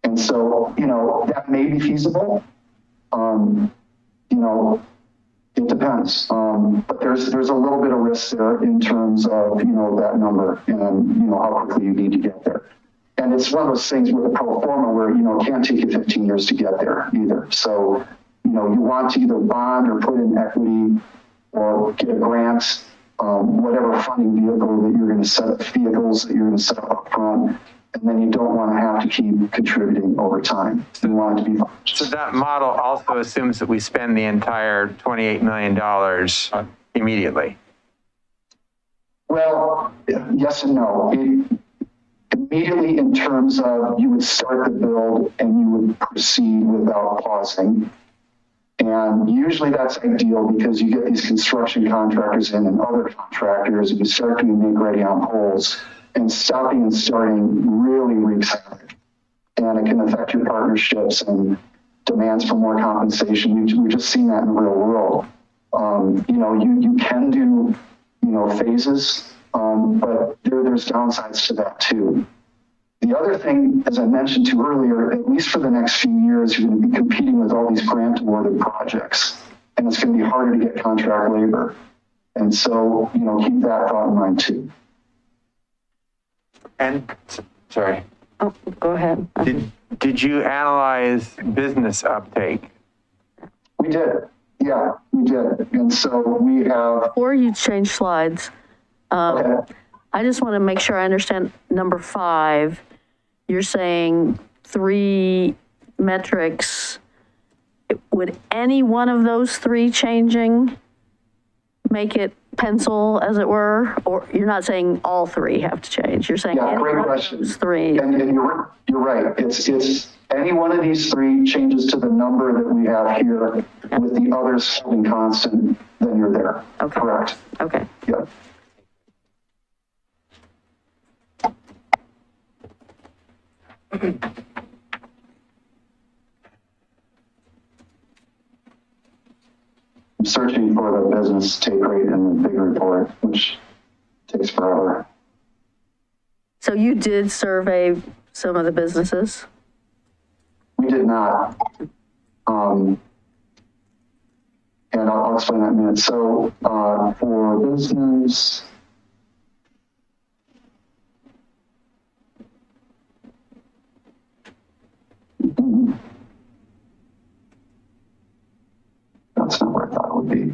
And so, that may be feasible. It depends. But there's a little bit of risk there in terms of, that number and, how quickly you need to get there. And it's one of those things with a pro forma where, it can't take you 15 years to get there either. So, you want to either bond or put in equity or get a grant, whatever funding vehicle that you're going to set up, vehicles that you're going to set up front. And then you don't want to have to keep contributing over time. You want it to be. So that model also assumes that we spend the entire $28 million immediately. Well, yes and no. Immediately in terms of you would start the build and you would proceed without pausing. And usually that's ideal because you get these construction contractors in and other contractors and you start doing make-ready on poles. And stopping and starting really wreaks havoc. And it can affect your partnerships and demands for more compensation. We've just seen that in the real world. You can do, phases, but there's downsides to that too. The other thing, as I mentioned to earlier, at least for the next few years, you're going to be competing with all these grant-awarded projects. And it's going to be harder to get contract labor. And so, keep that thought in mind too. And, sorry. Oh, go ahead. Did you analyze business uptake? We did. Yeah, we did. And so we have. Before you change slides, Okay. I just want to make sure I understand number 5. You're saying 3 metrics. Would any one of those 3 changing make it pencil, as it were? Or you're not saying all 3 have to change? You're saying any great one question. of those 3. And you're right. It's any one of these 3 changes to the number that we have here with the others holding constant, then you're there. Okay. Correct. Okay. Yeah. I'm searching for the business take rate in the big report, which takes forever. So you did survey some of the businesses? We did not. And I'll explain that in a minute. So for business, that's not where I thought it would be.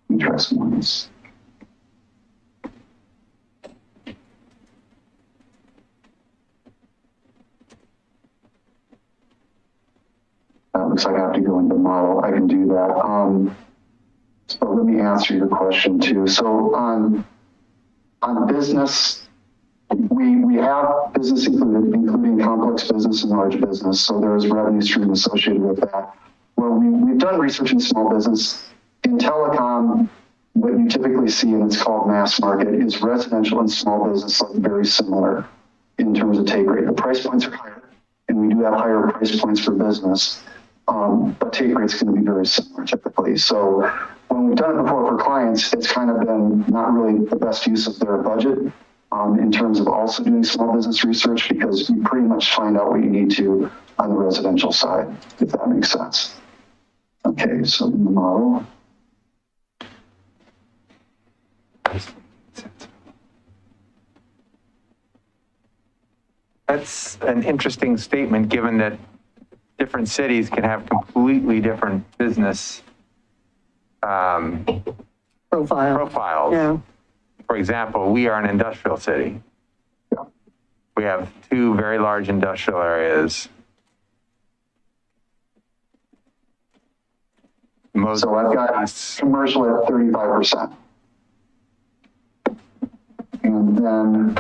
Interesting ones. Looks like I have to go into model. I can do that. So let me answer your question too. So on business, we have business including complex business and large business. So there's revenue stream associated with that. Well, we've done research in small business. In telecom, what you typically see, and it's called mass market, is residential and small business look very similar in terms of take rate. The price points are higher, and we do have higher price points for business. But take rate's going to be very similar typically. So when we've done it before for clients, it's kind of been not really the best use of their budget in terms of also doing small business research, because you pretty much find out what you need to on the residential side, if that makes sense. Okay, so in the model. That's an interesting statement, given that different cities can have completely different business profiles. Yeah. For example, we are an industrial city. Yeah. We have 2 very large industrial areas. So I've got commercial at 35%. And then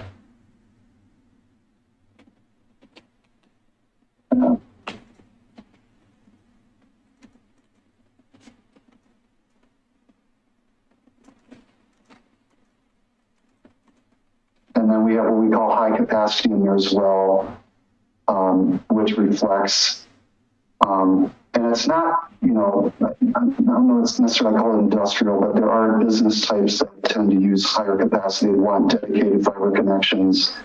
high capacity in there as well, which reflects, and it's not, I don't know it's necessarily called industrial, but there are business types that tend to use higher capacity. They want dedicated fiber connections,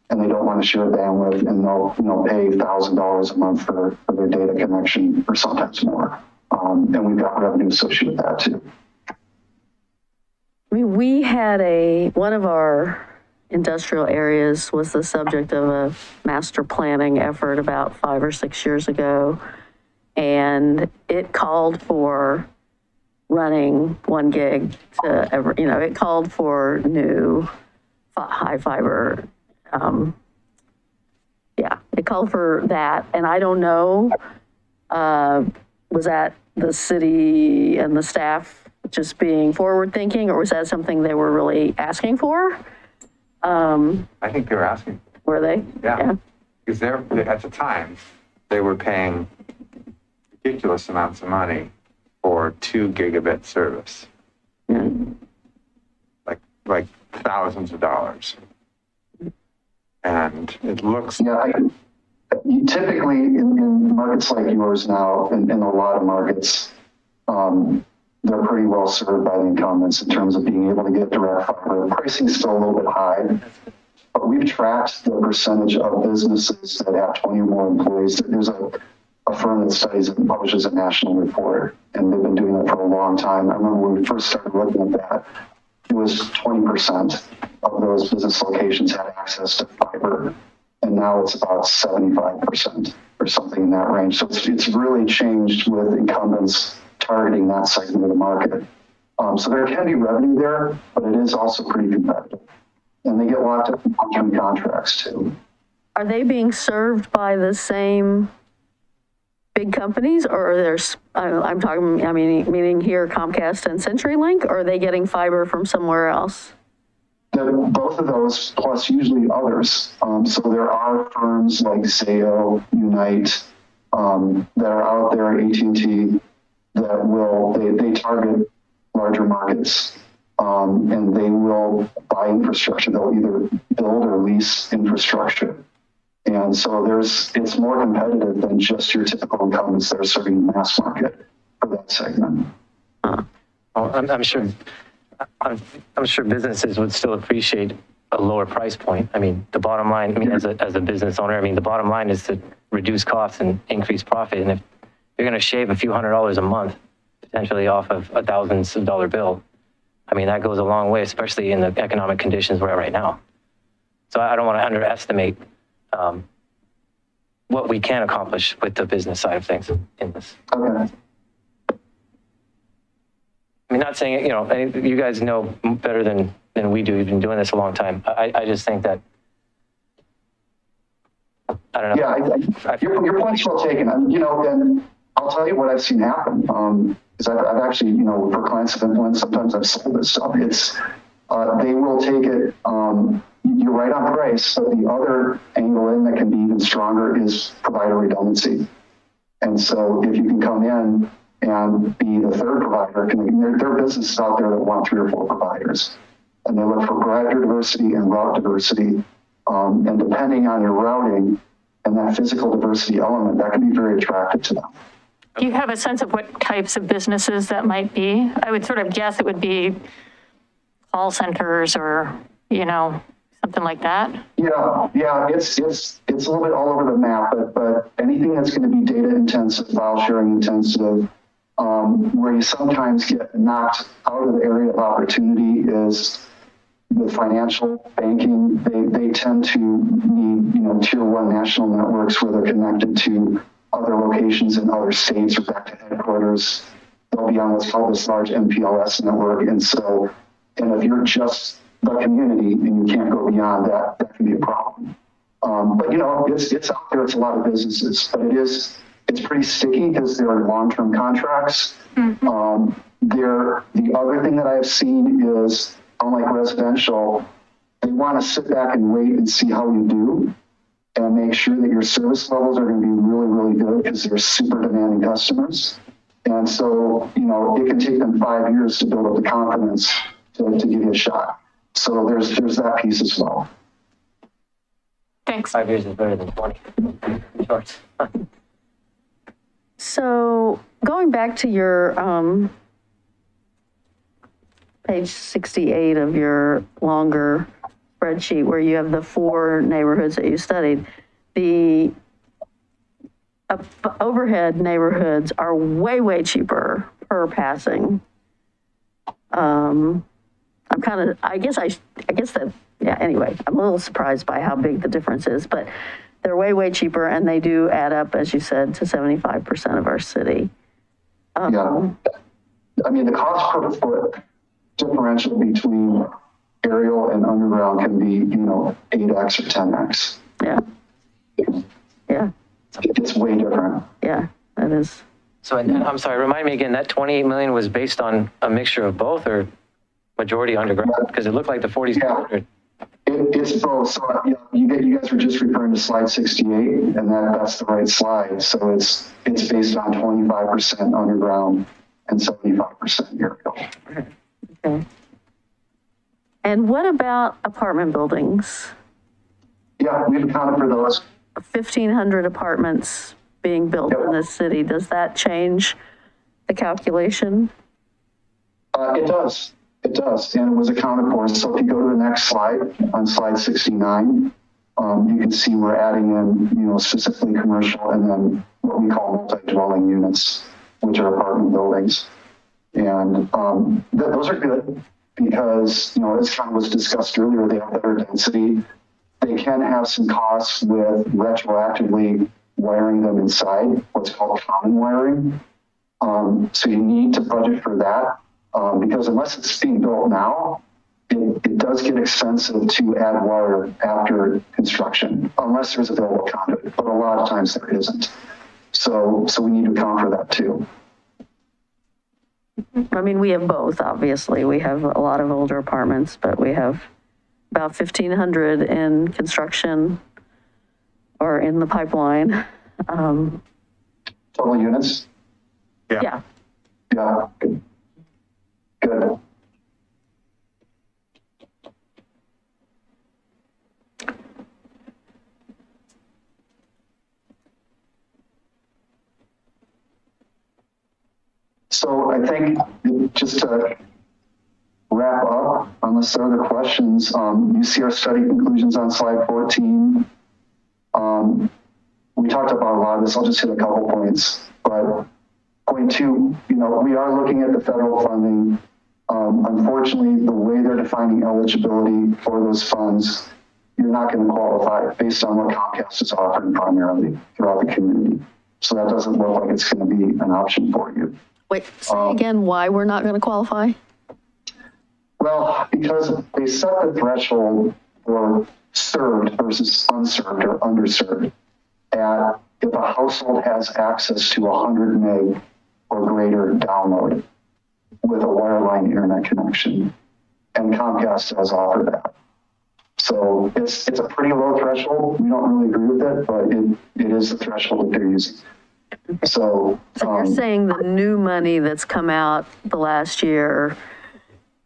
and they don't want to share bandwidth, and they'll pay $1,000 a month for their data connection, or sometimes more. And we've got revenue associated with that too. I mean, we had one of our industrial areas was the subject of a master planning effort about 5 or 6 years ago. And it called for running 1 gig to every, it called for new high fiber. It called for that. And I don't know, was that the city and the staff just being forward thinking, or was that something they were really asking for? I think they were asking. Were they? Yeah. Because at the time, they were paying ridiculous amounts of money for 2 gigabit service. Yeah. Like thousands of dollars. And it looks Typically in markets like yours now, in a lot of markets, they're pretty well served by the incumbents in terms of being able to get direct fiber. Pricing's still a little bit high, but we've tracked the percentage of businesses that have 20 or more employees. There's a firm that studies and publishes a national report, and they've been doing that for a long time. I remember when we first started looking at that, it was 20% of those business locations had access to fiber, and now it's about 75% or something in that range. So it's really changed with incumbents targeting that segment of the market. So there can be revenue there, but it is also pretty competitive. And they get locked up in long-term contracts too. Are they being served by the same big companies, or are there, meaning here Comcast and CenturyLink, or are they getting fiber from somewhere else? Both of those, plus usually others. So there are firms like Zayo, Unite, that are out there, AT&T, that they target larger markets, and they will buy infrastructure. They'll either build or lease infrastructure. And so it's more competitive than just your typical incumbents that are serving the mass market for that segment. I'm sure businesses would still appreciate a lower price point. I mean, the bottom line, as a business owner, the bottom line is to reduce costs and increase profit. And if you're going to shave a few $100s a month, potentially off of a thousands of dollar bill, that goes a long way, especially in the economic conditions we're at right now. So I don't want to underestimate what we can accomplish with the business side of things in this. Okay. Not saying, you guys know better than we do. You've been doing this a long time. I just think that, I don't know. Yeah, your point's well taken. And I'll tell you what I've seen happen. Because I've actually, for clients of influence, sometimes I've sold this stuff. They will take it, you're right on price, but the other angle in that can be even stronger is provider redundancy. And so if you can come in and be the third provider, there are businesses out there that want 3 or 4 providers. And they look for provider diversity and route diversity. And depending on your routing and that physical diversity element, that can be very attractive to them. Do you have a sense of what types of businesses that might be? I would sort of guess it would be call centers or, something like that. Yeah, it's a little bit all over the map, but anything that's going to be data intensive, file sharing intensive, where you sometimes get knocked out of the area of opportunity is with financial banking. They tend to need, tier 1 national networks where they're connected to other locations in other states or back to headquarters. They'll be on what's called this large MPLS network. And if you're just the community and you can't go beyond that, that can be a problem. But it's out there. It's a lot of businesses, but it's pretty sticky because there are long-term contracts. Mm-hmm. The other thing that I've seen is, unlike residential, they want to sit back and wait and see how you do and make sure that your service levels are going to be really, really good because they're super demanding customers. And so, it can take them 5 years to build up the confidence to give you a shot. So there's that piece as well. Thanks. 5 years is better than 20. Short. So going back to your page 68 of your longer spreadsheet where you have the 4 neighborhoods that you studied, the overhead neighborhoods are way, way cheaper per passing. I'm kind of, I guess that, yeah, anyway, I'm a little surprised by how big the difference is, but they're way, way cheaper and they do add up, as you said, to 75% of our city. Yeah. I mean, the cost per foot differential between aerial and underground can be, 8x or 10x. Yeah. Yeah. It's way different. Yeah, that is. So, and I'm sorry, remind me again, that 28 million was based on a mixture of both or majority underground? Because it looked like the 4,600. It's both. So you guys were just referring to slide 68, and that's the right slide. So it's based on 25% underground and 75% aerial. Okay. And what about apartment buildings? Yeah, we've accounted for those. 1,500 apartments being built in this city. Does that change the calculation? It does. It does, and it was accounted for. So if you go to the next slide, on slide 69, you can see we're adding in, specifically commercial and then what we call multi-dwelling units, which are apartment buildings. And those are good because, as kind of was discussed earlier, they have better density. They can have some costs with retroactively wiring them inside, what's called common wiring. So you need to budget for that. Because unless it's being built now, it does get expensive to add wire after construction, unless there's available conduit, but a lot of times there isn't. So we need to account for that too. I mean, we have both, obviously. We have a lot of older apartments, but we have about 1,500 in construction or in the pipeline. Total units? Yeah. Yeah. Good. So I think just to wrap up, unless there are other questions, you see our study conclusions on slide 14. We talked about a lot of this. I'll just hit a couple points. But point 2, we are looking at the federal funding. Unfortunately, the way they're defining eligibility for those funds, you're not going to qualify based on what Comcast is offering primarily throughout the community. So that doesn't look like it's going to be an option for you. Wait, say again why we're not going to qualify? Well, because they set the threshold for served versus unserved or underserved at if a household has access to 100 meg or greater download with a wireline internet connection, and Comcast does offer that. So it's a pretty low threshold. We don't really agree with it, but it is the threshold that they're using. So you're saying the new money that's come out the last year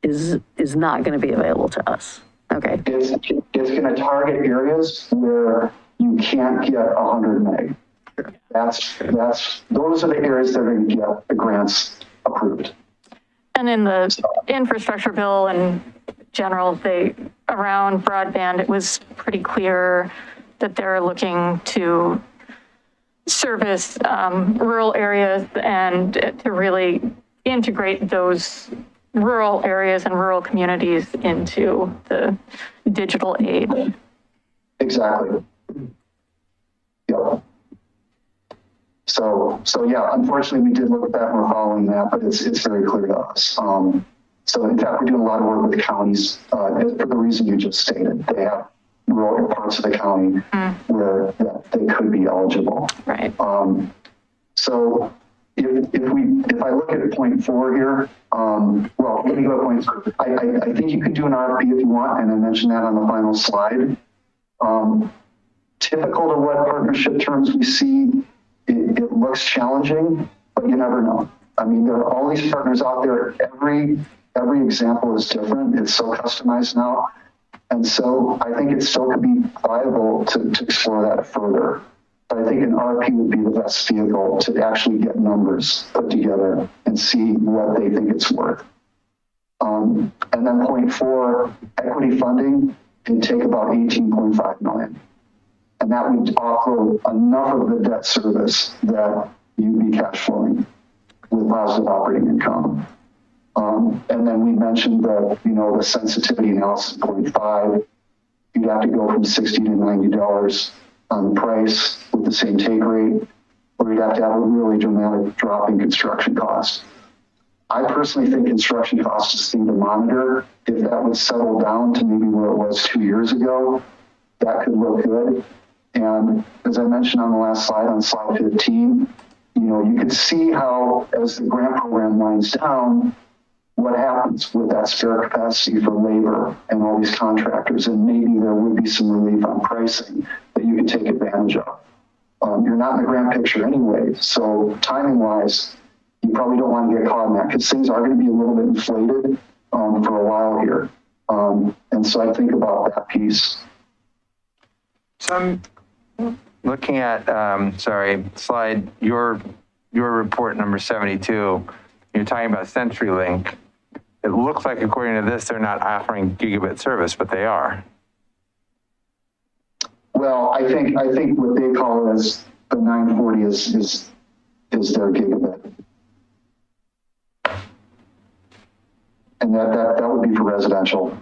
is not going to be available to us? Okay. It's going to target areas where you can't get 100 meg. Those are the areas that are going to get the grants approved. And in the infrastructure bill in general, around broadband, it was pretty clear that they're looking to service rural areas and to really integrate those rural areas and rural communities into the digital age. Exactly. Yep. So yeah, unfortunately, we did look at that and we're following that, but it's very clear to us. So in fact, we're doing a lot of work with the counties for the reason you just stated. They have rural parts of the county where they could be eligible. Right. So if I look at point 4 here, well, let me go to point 3. I think you could do an RFP if you want, and I mentioned that on the final slide. Typical to what partnership terms we see, it looks challenging, but you never know. I mean, there are all these partners out there. Every example is different. It's so customized now. And so I think it still could be viable to explore that further. But I think an RP would be the best vehicle to actually get numbers put together and see what they think it's worth. And then point 4, equity funding can take about 18.5 million. And that would offload enough of the debt service that you'd be cash flowing with positive operating income. And then we mentioned the sensitivity analysis, point 5. You'd have to go from $60 to $90 on the price with the same take rate, or you'd have to have a really dramatic drop in construction costs. I personally think construction costs is a thing to monitor. If that would settle down to maybe where it was 2 years ago, that could look good. And as I mentioned on the last slide, on slide 15, you could see how, as the grant program winds down, what happens with that spare capacity for labor and all these contractors. And maybe there would be some relief on pricing that you could take advantage of. You're not in the grant picture anyway, so timing-wise, you probably don't want to get caught in that because things are going to be a little bit inflated for a while here. And so I think about that piece. So I'm looking at, slide, your report number 72, you're talking about CenturyLink. It looks like, according to this, they're not offering gigabit service, but they are. Well, I think what they call as the 940 is their gigabit. And that would be for residential.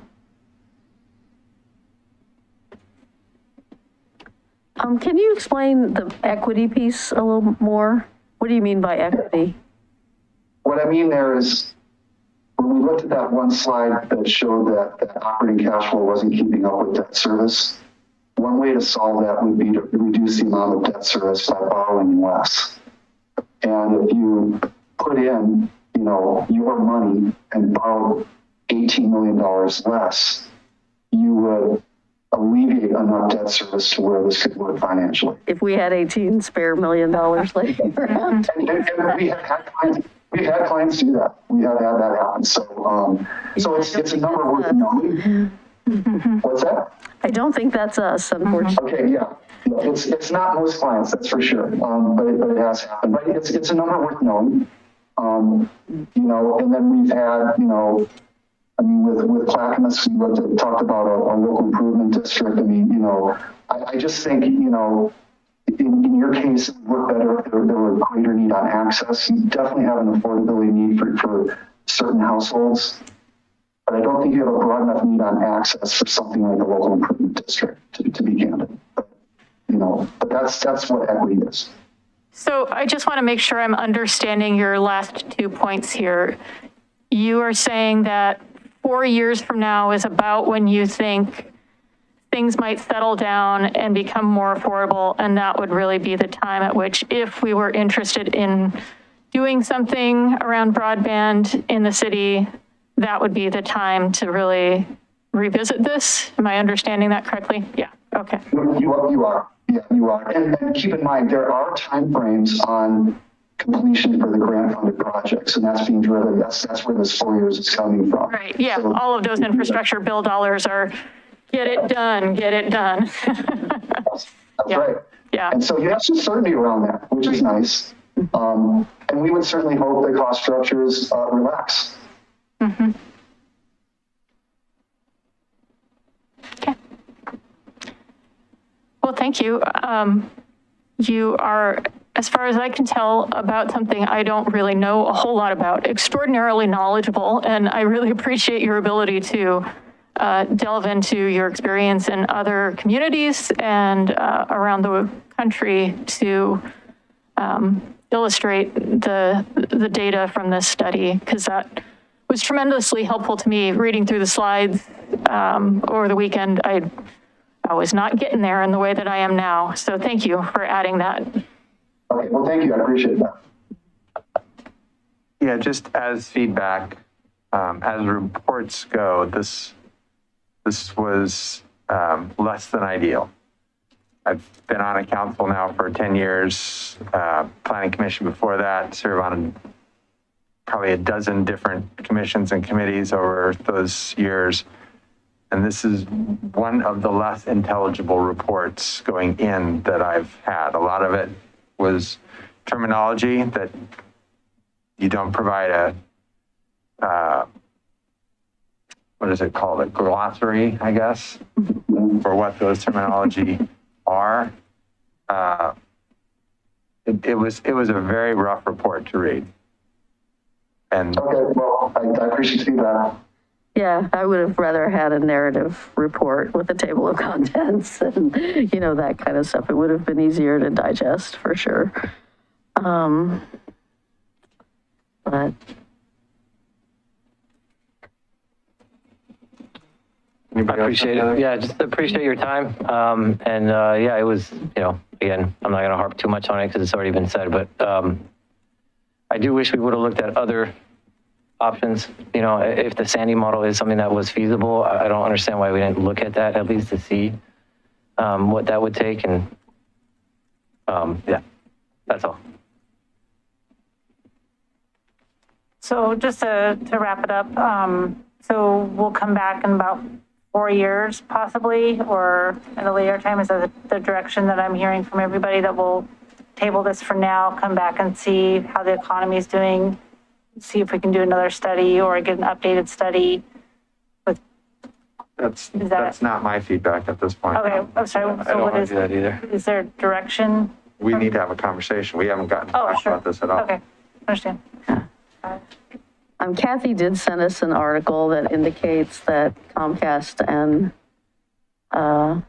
Can you explain the equity piece a little more? What do you mean by equity? What I mean there is, when we looked at that one slide that showed that operating cash flow wasn't keeping up with debt service, one way to solve that would be to reduce the amount of debt service by borrowing less. And if you put in, your money and borrow $18 million less, you would alleviate enough debt service to where this could work financially. If we had 18 spare $1 million laying around. And we've had clients do that. We have had that happen. So it's a number worth knowing. What's that? I don't think that's us, unfortunately. Okay, yeah. It's not most clients, that's for sure. But it has happened. But it's a number worth knowing. And then we've had, with Clackamas, we talked about a local improvement district. I just think, in your case, it would work better if there were greater need on access. You definitely have an affordability need for certain households, but I don't think you have a broad enough need on access for something like a local improvement district, to be candid. But that's what equity is. So I just want to make sure I'm understanding your last 2 points here. You are saying that 4 years from now is about when you think things might settle down and become more affordable, and that would really be the time at which, if we were interested in doing something around broadband in the city, that would be the time to really revisit this. Am I understanding that correctly? Yeah, okay. You are. Yeah, you are. And keep in mind, there are timeframes on completion for the grant-funded projects, and that's being driven. That's where this 4 years is coming from. Right, yeah, So, all of those infrastructure bill dollars are get it done, get it done. That's Yeah. right. Yeah. And so you have some certainty around that, which is nice. And we would certainly hope the cost structures relax. Mm-hmm. Okay. Well, thank you. You are, as far as I can tell, about something I don't really know a whole lot about, extraordinarily knowledgeable, and I really appreciate your ability to delve into your experience in other communities and around the country to illustrate the data from this study, because that was tremendously helpful to me reading through the slides over the weekend. I was not getting there in the way that I am now. So thank you for adding that. Okay, well, thank you. I appreciate that. Yeah, just as feedback, as reports go, this was less than ideal. I've been on a council now for 10 years, planning commission before that, served on probably a dozen different commissions and committees over those years. and this is one of the less intelligible reports going in that I've had. A lot of it was terminology that you don't provide a, what is it called? A glossary, I guess, for what those terminology are. It was a very rough report to read. And Okay, well, I appreciate that. Yeah, I would have rather had a narrative report with a table of contents and, you know, that kind of stuff. It would have been easier to digest for sure. But I appreciate it. Yeah, just appreciate your time. Yeah, it was, you know, again, I'm not going to harp too much on it because it's already been said, but I do wish we would have looked at other options. You know, if the Sandy model is something that was feasible, I don't understand why we didn't look at that, at least to see what that would take. And yeah, that's all. So just to wrap it up, so we'll come back in about 4 years possibly, or at a later time. Is that the direction that I'm hearing from everybody, that we'll table this for now, come back and see how the economy is doing, see if we can do another study or get an updated study? that's not my feedback at this point. Okay, I'm sorry. I So don't what want is, to do that either. is there direction? We need to have a conversation. We haven't gotten to Oh, talk sure. about this at all. Okay, understand. Kathy did send us an article that indicates that Comcast and, I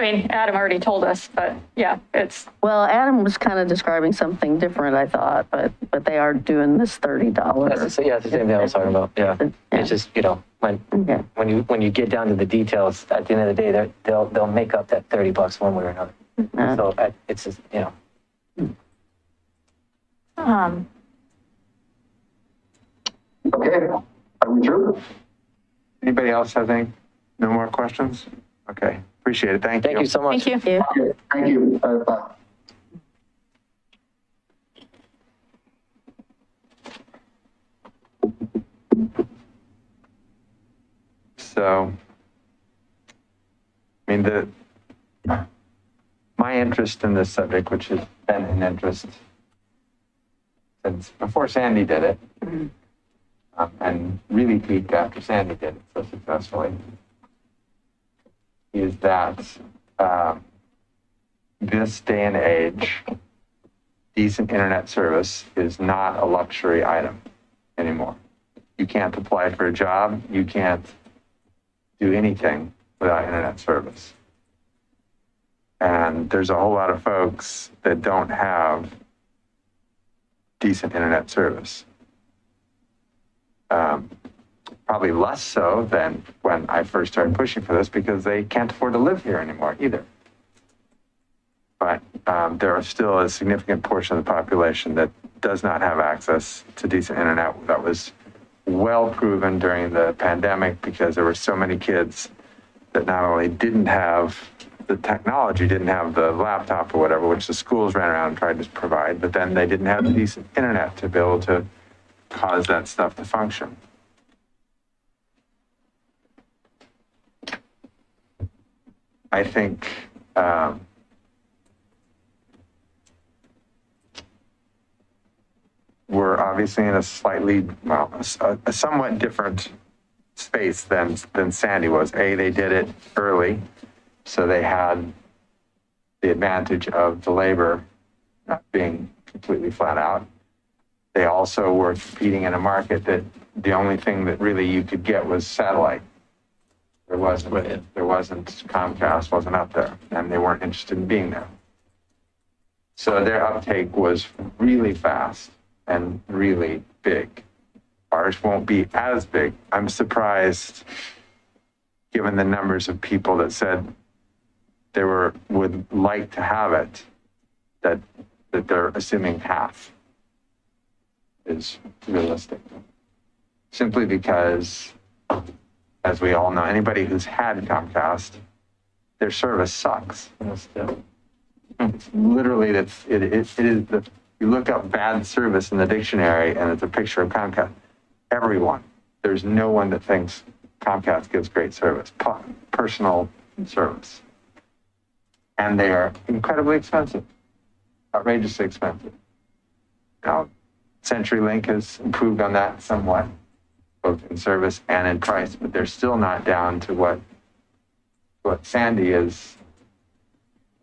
mean, Adam already told us, but yeah, it's, well, Adam was kind of describing something different, I thought, but they are doing this $30. Yeah, it's the same thing I was talking about. Yeah, it's just, you know, Okay. when you get down to the details, at the end of the day, they'll make up that $30 one way or another. So it's just, you know. Okay, are we through? Anybody else have any, no more questions? Okay, appreciate it. Thank you. Thank you so much. thank you. Yeah. Okay, thank you. Bye. So, I mean, my interest in this subject, which has been an interest since before Sandy did it, and really peaked after Sandy did it so successfully, is that this day and age, decent internet service is not a luxury item anymore. You can't apply for a job. You can't do anything without internet service. And there's a whole lot of folks that don't have decent internet service. Probably less so than when I first started pushing for this, because they can't afford to live here anymore either. But there are still a significant portion of the population that does not have access to decent internet. That was well proven during the pandemic, because there were so many kids that not only didn't have the technology, didn't have the laptop or whatever, which the schools ran around and tried to provide, but then they didn't have the decent internet to be able to cause that stuff to function. I think we're obviously in a slightly, well, a somewhat different space than Sandy was. They did it early, so they had the advantage of the labor not being completely flat out. They also were competing in a market that the only thing that really you could get was satellite. There wasn't Comcast wasn't up there, and they weren't interested in being there. So their uptake was really fast and really big. Ours won't be as big. I'm surprised, given the numbers of people that said they would like to have it, that they're assuming half is realistic. Simply because, as we all know, anybody who's had Comcast, their service sucks. It's literally, it is you look up bad service in the dictionary and it's a picture of Comcast. Everyone, there's no one that thinks Comcast gives great service, personal service. And they are incredibly expensive, outrageously expensive. Now, CenturyLink has improved on that somewhat, both in service and in price, but they're still not down to what Sandy is.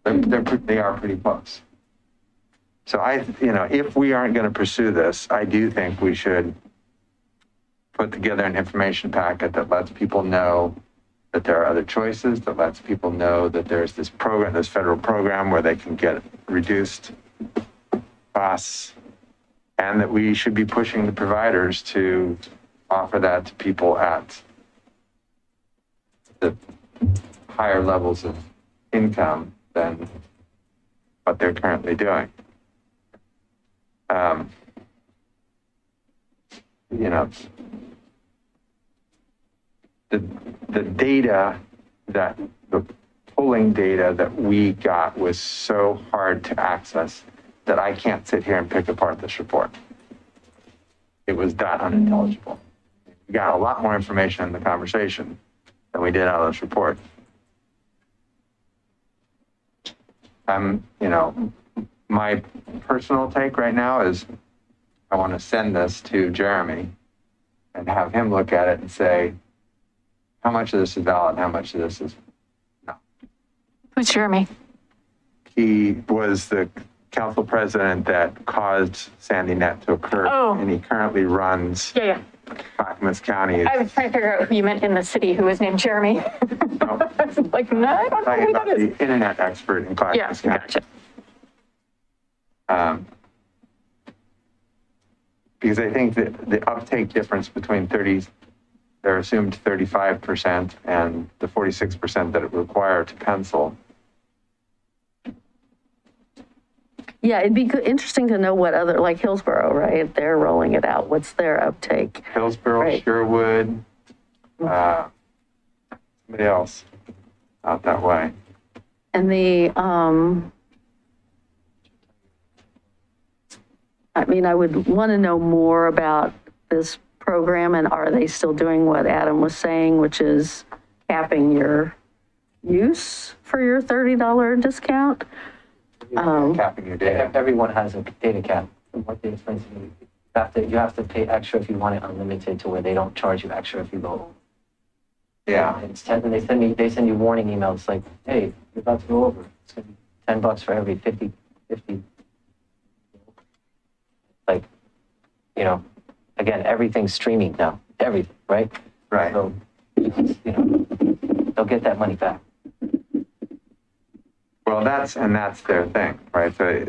They are pretty close. So if we aren't going to pursue this, I do think we should put together an information packet that lets people know that there are other choices, that lets people know that there's this program, this federal program where they can get reduced costs, and that we should be pushing the providers to offer that to people at the higher levels of income than what they're currently doing. The data the polling data that we got was so hard to access that I can't sit here and pick apart this report. It was that unintelligible. We got a lot more information in the conversation than we did out of this report. My personal take right now is I want to send this to Jeremy and have him look at it and say, how much of this is valid and how much of this is not. Who's Jeremy? He was the council president that caused Sandy Net to occur. Oh. And he currently runs Yeah. Clackamas County. I was trying to figure out who you meant in the city who was named Jeremy. No. I was like, no, I don't know Talking who about that is. the internet expert in Clackamas Yeah, County. gotcha. Because I think that the uptake difference between their assumed 35% and the 46% that it would require to pencil. Yeah, it'd be interesting to know what other, like Hillsborough, right? They're rolling it out. What's their uptake? Hillsborough, Right. Sherwood, somebody else out that way. And I would want to know more about this program, and are they still doing what Adam was saying, which is capping your use for your $30 discount? Capping your data. Everyone has a data cap. From what they explained to me, you have to pay extra if you want it unlimited, to where they don't charge you extra if you go. Yeah. And it's 10, and they send you warning emails like, hey, you're about to go over. It's gonna be $10 for every 50. Like, again, everything's streaming now. Everything, right? Right. So, they'll get that money back. Well, that's their thing, right? So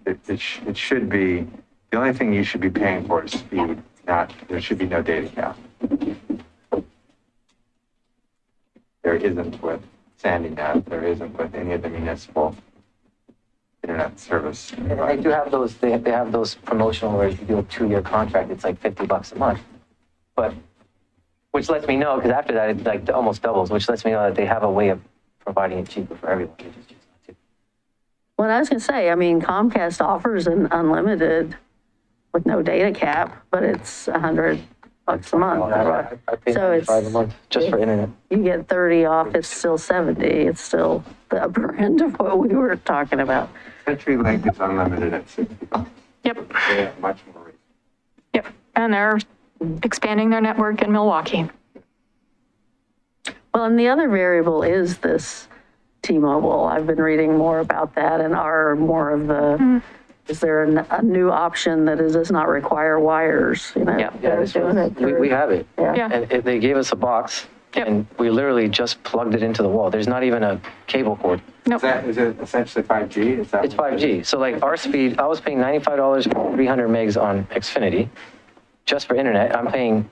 it should be, the only thing you should be paying for is speed, there should be no data cap. There isn't with SandyNet, there isn't with any of the municipal internet service. And they do have those, they have those promotional where if you do a 2-year contract, it's like $50 a month. But, which lets me know, because after that, it like almost doubles, which lets me know that they have a way of providing it cheaper for everyone. They just choose not to. Well, I was going to say, Comcast offers an unlimited with no data cap, but it's $100 a month. I pay So it's- $95 a month just for internet. You get 30 off, it's still 70. It's still the upper end of what we were talking about. CenturyLink is unlimited at $60. Yep, They have much more reason. yep. And they're expanding their network in Milwaukie. Well, and the other variable is this T-Mobile. I've been reading more about that, and are more of the, is there a new option that does not require wires? Yeah. they're doing it We through- have it. Yeah. And they gave us a box, Yep. and we literally just plugged it into the wall. There's not even a cable cord. Nope. Is it essentially 5G? Is that It's 5G. So like our speed, I was paying $95 for 300 megs on Xfinity just for internet. I'm paying,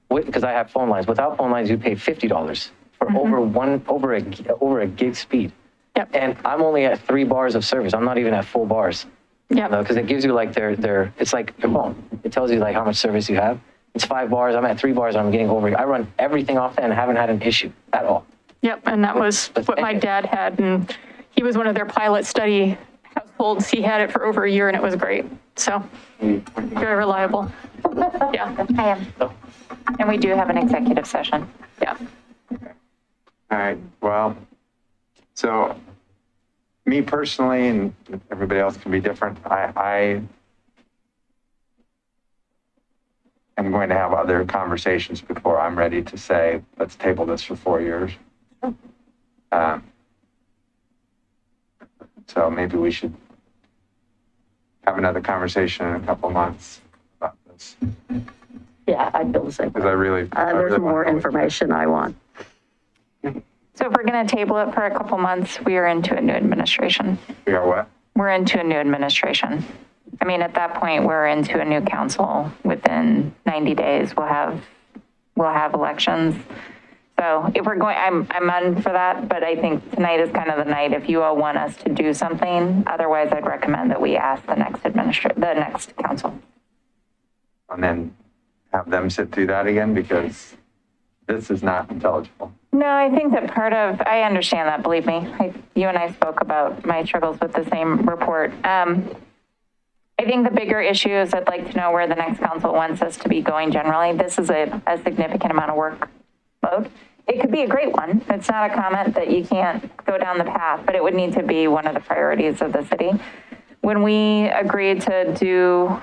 because I have phone lines. Without phone lines, you pay $50 for over a gig speed. Yep. And I'm only at 3 bars of service. I'm not even at full bars. Yep. Because it gives you like it's like your phone. It tells you like how much service you have. It's 5 bars. I'm at 3 bars. I'm getting over. I run everything off that and haven't had an issue at all. Yep, and that was what my dad had, and he was one of their pilot study households. He had it for over a year, and it was great. So, very reliable. Yeah. I am. And we do have an executive session. Yeah. All right, well, so me personally, and everybody else can be different, I am going to have other conversations before I'm ready to say, let's table this for 4 years. So maybe we should have another conversation in a couple months about this, Yeah, I feel the same. because I really There's wanna more know what- information I want. So if we're going to table it for a couple months, we are into a new administration. We are what? We're into a new administration. I mean, at that point, we're into a new council. Within 90 days, we'll have elections. So if we're going, I'm on for that, but I think tonight is kind of the night if you all want us to do something. Otherwise, I'd recommend that we ask the next council. And then have them sit through that again, because this is not intelligible. No, I think that I understand that, believe me. You and I spoke about my struggles with the same report. I think the bigger issue is I'd like to know where the next council wants us to be going generally. This is a significant amount of workload. It could be a great one. It's not a comment that you can't go down the path, but it would need to be one of the priorities of the city. When we agreed to do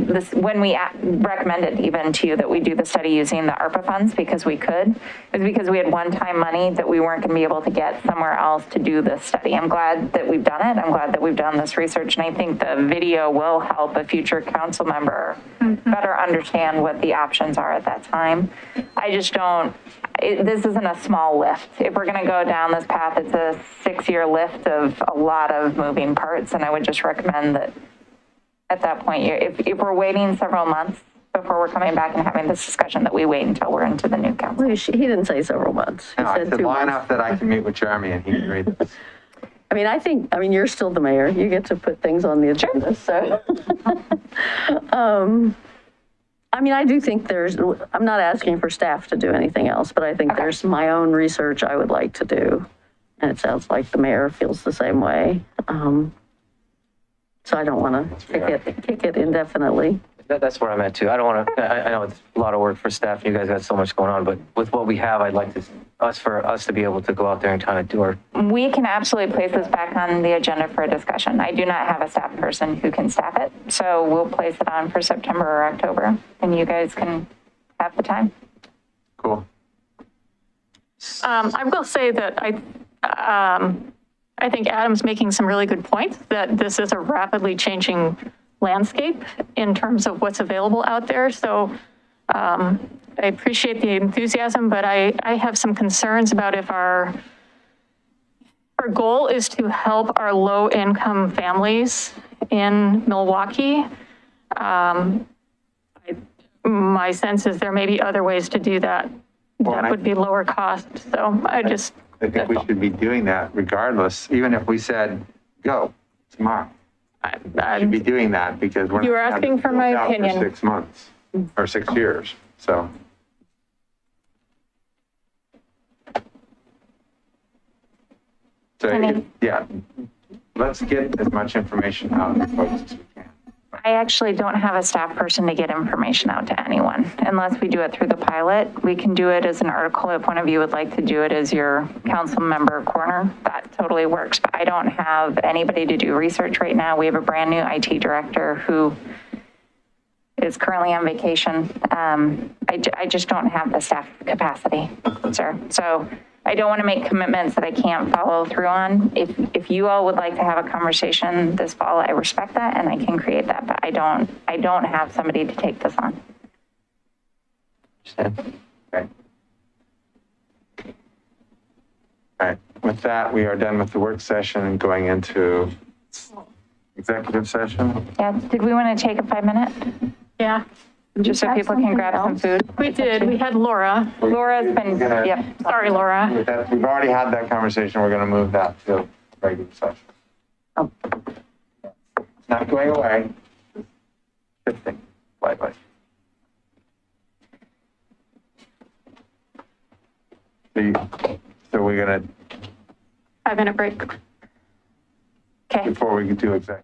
this, when we recommended even to you that we do the study using the ARPA funds because we could, it was because we had one-time money that we weren't going to be able to get somewhere else to do this study. I'm glad that we've done it. I'm glad that we've done this research, and I think the video will help a future council member better understand what the options are at that time. I just don't, this isn't a small lift. If we're going to go down this path, it's a 6-year lift of a lot of moving parts, and I would just recommend that at that point, if we're waiting several months before we're coming back and having this discussion, that we wait until we're into the new council. Well, he didn't say several months. He No, I said said 2 long months. enough that I can meet with Jeremy and he can read this. I mean, you're still the mayor. You get to put things on the agenda, so. I do think I'm not asking for staff to do anything else, but I think there's my own research I would like to do. And it sounds like the mayor feels the same way. So I don't want to kick it indefinitely. That's where I'm at too. I don't want to, I know it's a lot of work for staff. You guys got so much going on, but with what we have, I'd like for us to be able to go out there and kind of do our. We can absolutely place this back on the agenda for a discussion. I do not have a staff person who can staff it, so we'll place it on for September or October, and you guys can have the time. Cool. I will say that I think Adam's making some really good points, that this is a rapidly changing landscape in terms of what's available out there. So I appreciate the enthusiasm, but I have some concerns about if our goal is to help our low-income families in Milwaukie. My sense is there may be other ways to do that. That would be lower cost. So I think we should be doing that regardless, even if we said, go tomorrow. We should be doing that because we're You were not gonna asking for build my out opinion. For 6 months or 6 years, so. So, yeah, let's get as much information out to folks as we can. I actually don't have a staff person to get information out to anyone unless we do it through the pilot. We can do it as an article if one of you would like to do it as your council member corner. That totally works, but I don't have anybody to do research right now. We have a brand new IT director who is currently on vacation. I just don't have the staff capacity, sir. So I don't want to make commitments that I can't follow through on. If you all would like to have a conversation this fall, I respect that and I can create that, but I don't have somebody to take this on. Okay. All right, with that, we are done with the work session and going into executive session. Yeah, did we want to take a 5-minute? Yeah, Just so people can grab some food? we did. We had Laura. Laura's been, yep. Sorry, Laura. With that, we've already had that conversation. We're going to move that to regular session. It's not going away. Shifting slightly. So we're going to, 5-minute break. Okay. before we do executive.